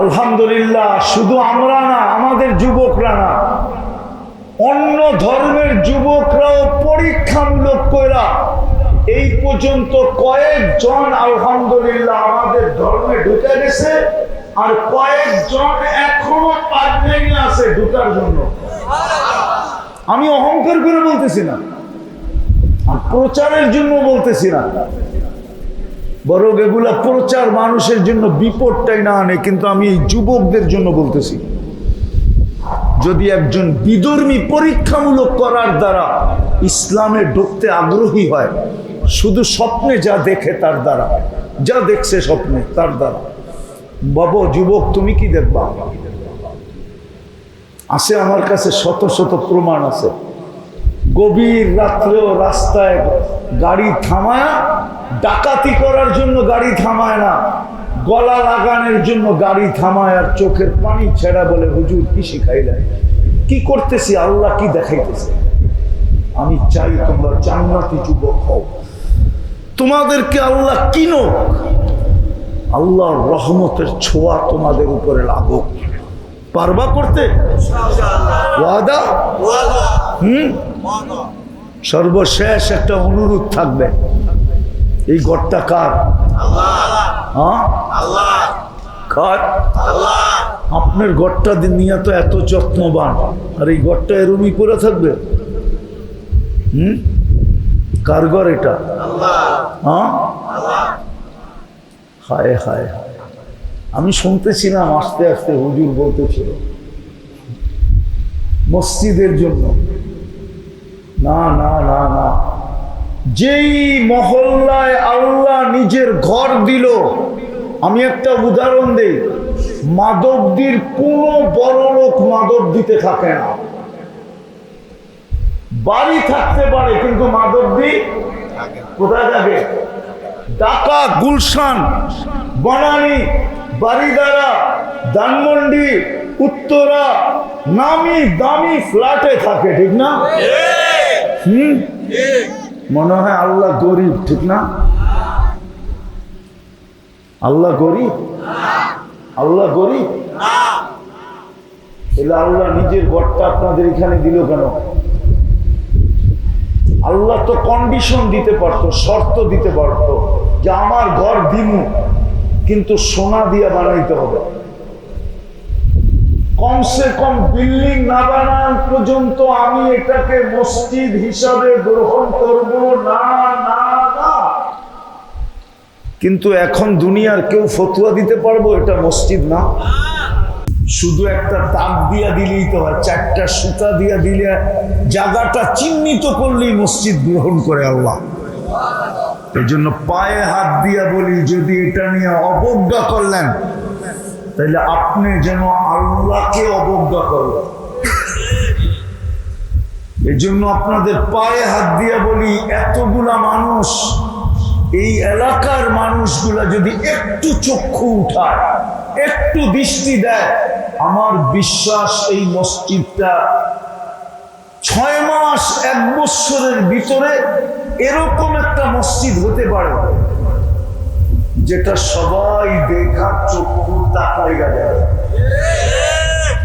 আলহামদুলিল্লাহ, শুধু আমরা না, আমাদের যুবকরা না, অন্য ধর্মের যুবকরাও পরীক্ষামূলক কইরা এই পর্যন্ত কয়েকজন আলহামদুলিল্লাহ আমাদের ধর্মে ঢুকে গেছে, আর কয়েকজন এখনো পাগলামি আছে ঢুকার জন্য। আমি অহংকার করে বলতেছি না, আর প্রচারের জন্য বলতেছি না, বরং এগুলা প্রচার মানুষের জন্য বিপদটাই না আনে, কিন্তু আমি এই যুবকদের জন্য বলতেছি। যদি একজন বিধর্মী পরীক্ষামূলক করার দ্বারা ইসলামে ঢুকতে আগ্রহী হয়, শুধু স্বপ্নে যা দেখে তার দ্বারা, যা দেখছে স্বপ্নে তার দ্বারা, বাবা যুবক তুমি কি দেখবা? আছে আমার কাছে শত শত প্রমাণ আছে। গভীর রাত্রেও রাস্তায় গাড়ি থামায়, ডাকাতি করার জন্য গাড়ি থামায় না, গলা লাগানোর জন্য গাড়ি থামায়, আর চোখের পানি ছেড়া বলে হুজুর কি শিখাইলেন? কি করতেছি? আল্লাহ কি দেখাইতেছে? আমি চাই তোমরা জান্নাতি যুবক হও, তোমাদেরকে আল্লাহ কিনুক, আল্লাহর রহমতের ছোঁয়া তোমাদের উপরে লাগুক। পারবা করতে? ওয়াদা? সর্বশেষ একটা অনুরোধ থাকবে, এই ঘরটা কার? কার? আপনার ঘরটা নিয়ে তো এত যত্নবান, আর এই ঘরটা এরমই করে থাকবে? কার ঘর এটা? হায় হায়, আমি শুনতেছিলাম আস্তে আস্তে হুজুর বলতেছিল মসজিদের জন্য। না না না না, যেই মহল্লায় আল্লাহ নিজের ঘর দিল, আমি একটা উদাহরণ দেই, মাদকদির কোনো বড় লোক মাদক দিতে থাকে না। বাড়ি থাকতে পারে কিন্তু মাদকদি কোথায় থাকে? ঢাকা, গুলশান, বনানী, বারিধারা, ধানমন্ডি, উত্তরা, নামি দামি ফ্ল্যাটে থাকে, ঠিক না? মনে হয় আল্লাহ গরিব, ঠিক না? আল্লাহ গরিব? আল্লাহ গরিব? এলে আল্লাহ নিজের ঘরটা আপনাদের এখানে দিল কেন? আল্লাহ তো কন্ডিশন দিতে পারতো, শর্ত দিতে পারতো যে আমার ঘর দিমু, কিন্তু সোনা দিয়ে বানাইতে হবে। কমসে কম বিল্ডিং না বানানো পর্যন্ত আমি এটাকে মসজিদ হিসাবে গ্রহণ করব না না না। কিন্তু এখন দুনিয়ার কেউ ফতোয়া দিতে পারবো এটা মসজিদ না? শুধু একটা তাক দিয়া দিলেই তো হয়, 4টা সুতা দিয়া দিলে, জায়গাটা চিহ্নিত করলেই মসজিদ গ্রহণ করে আল্লাহ। এই জন্য পায়ে হাত দিয়া বলি, যদি এটা নিয়ে অবজ্ঞা করলেন তাহলে আপনি যেন আল্লাহকে অবজ্ঞা করলেন। এই জন্য আপনাদের পায়ে হাত দিয়া বলি, এতগুলা মানুষ, এই এলাকার মানুষগুলা যদি একটু চক্ষু উঠায়, একটু দৃষ্টি দেয়, আমার বিশ্বাস এই মসজিদটা 6 মাস 1 বছরের ভিতরে এরকম একটা মসজিদ হতে পারে যেটা সবাই দেখার চক্ষু তাকায় যায়।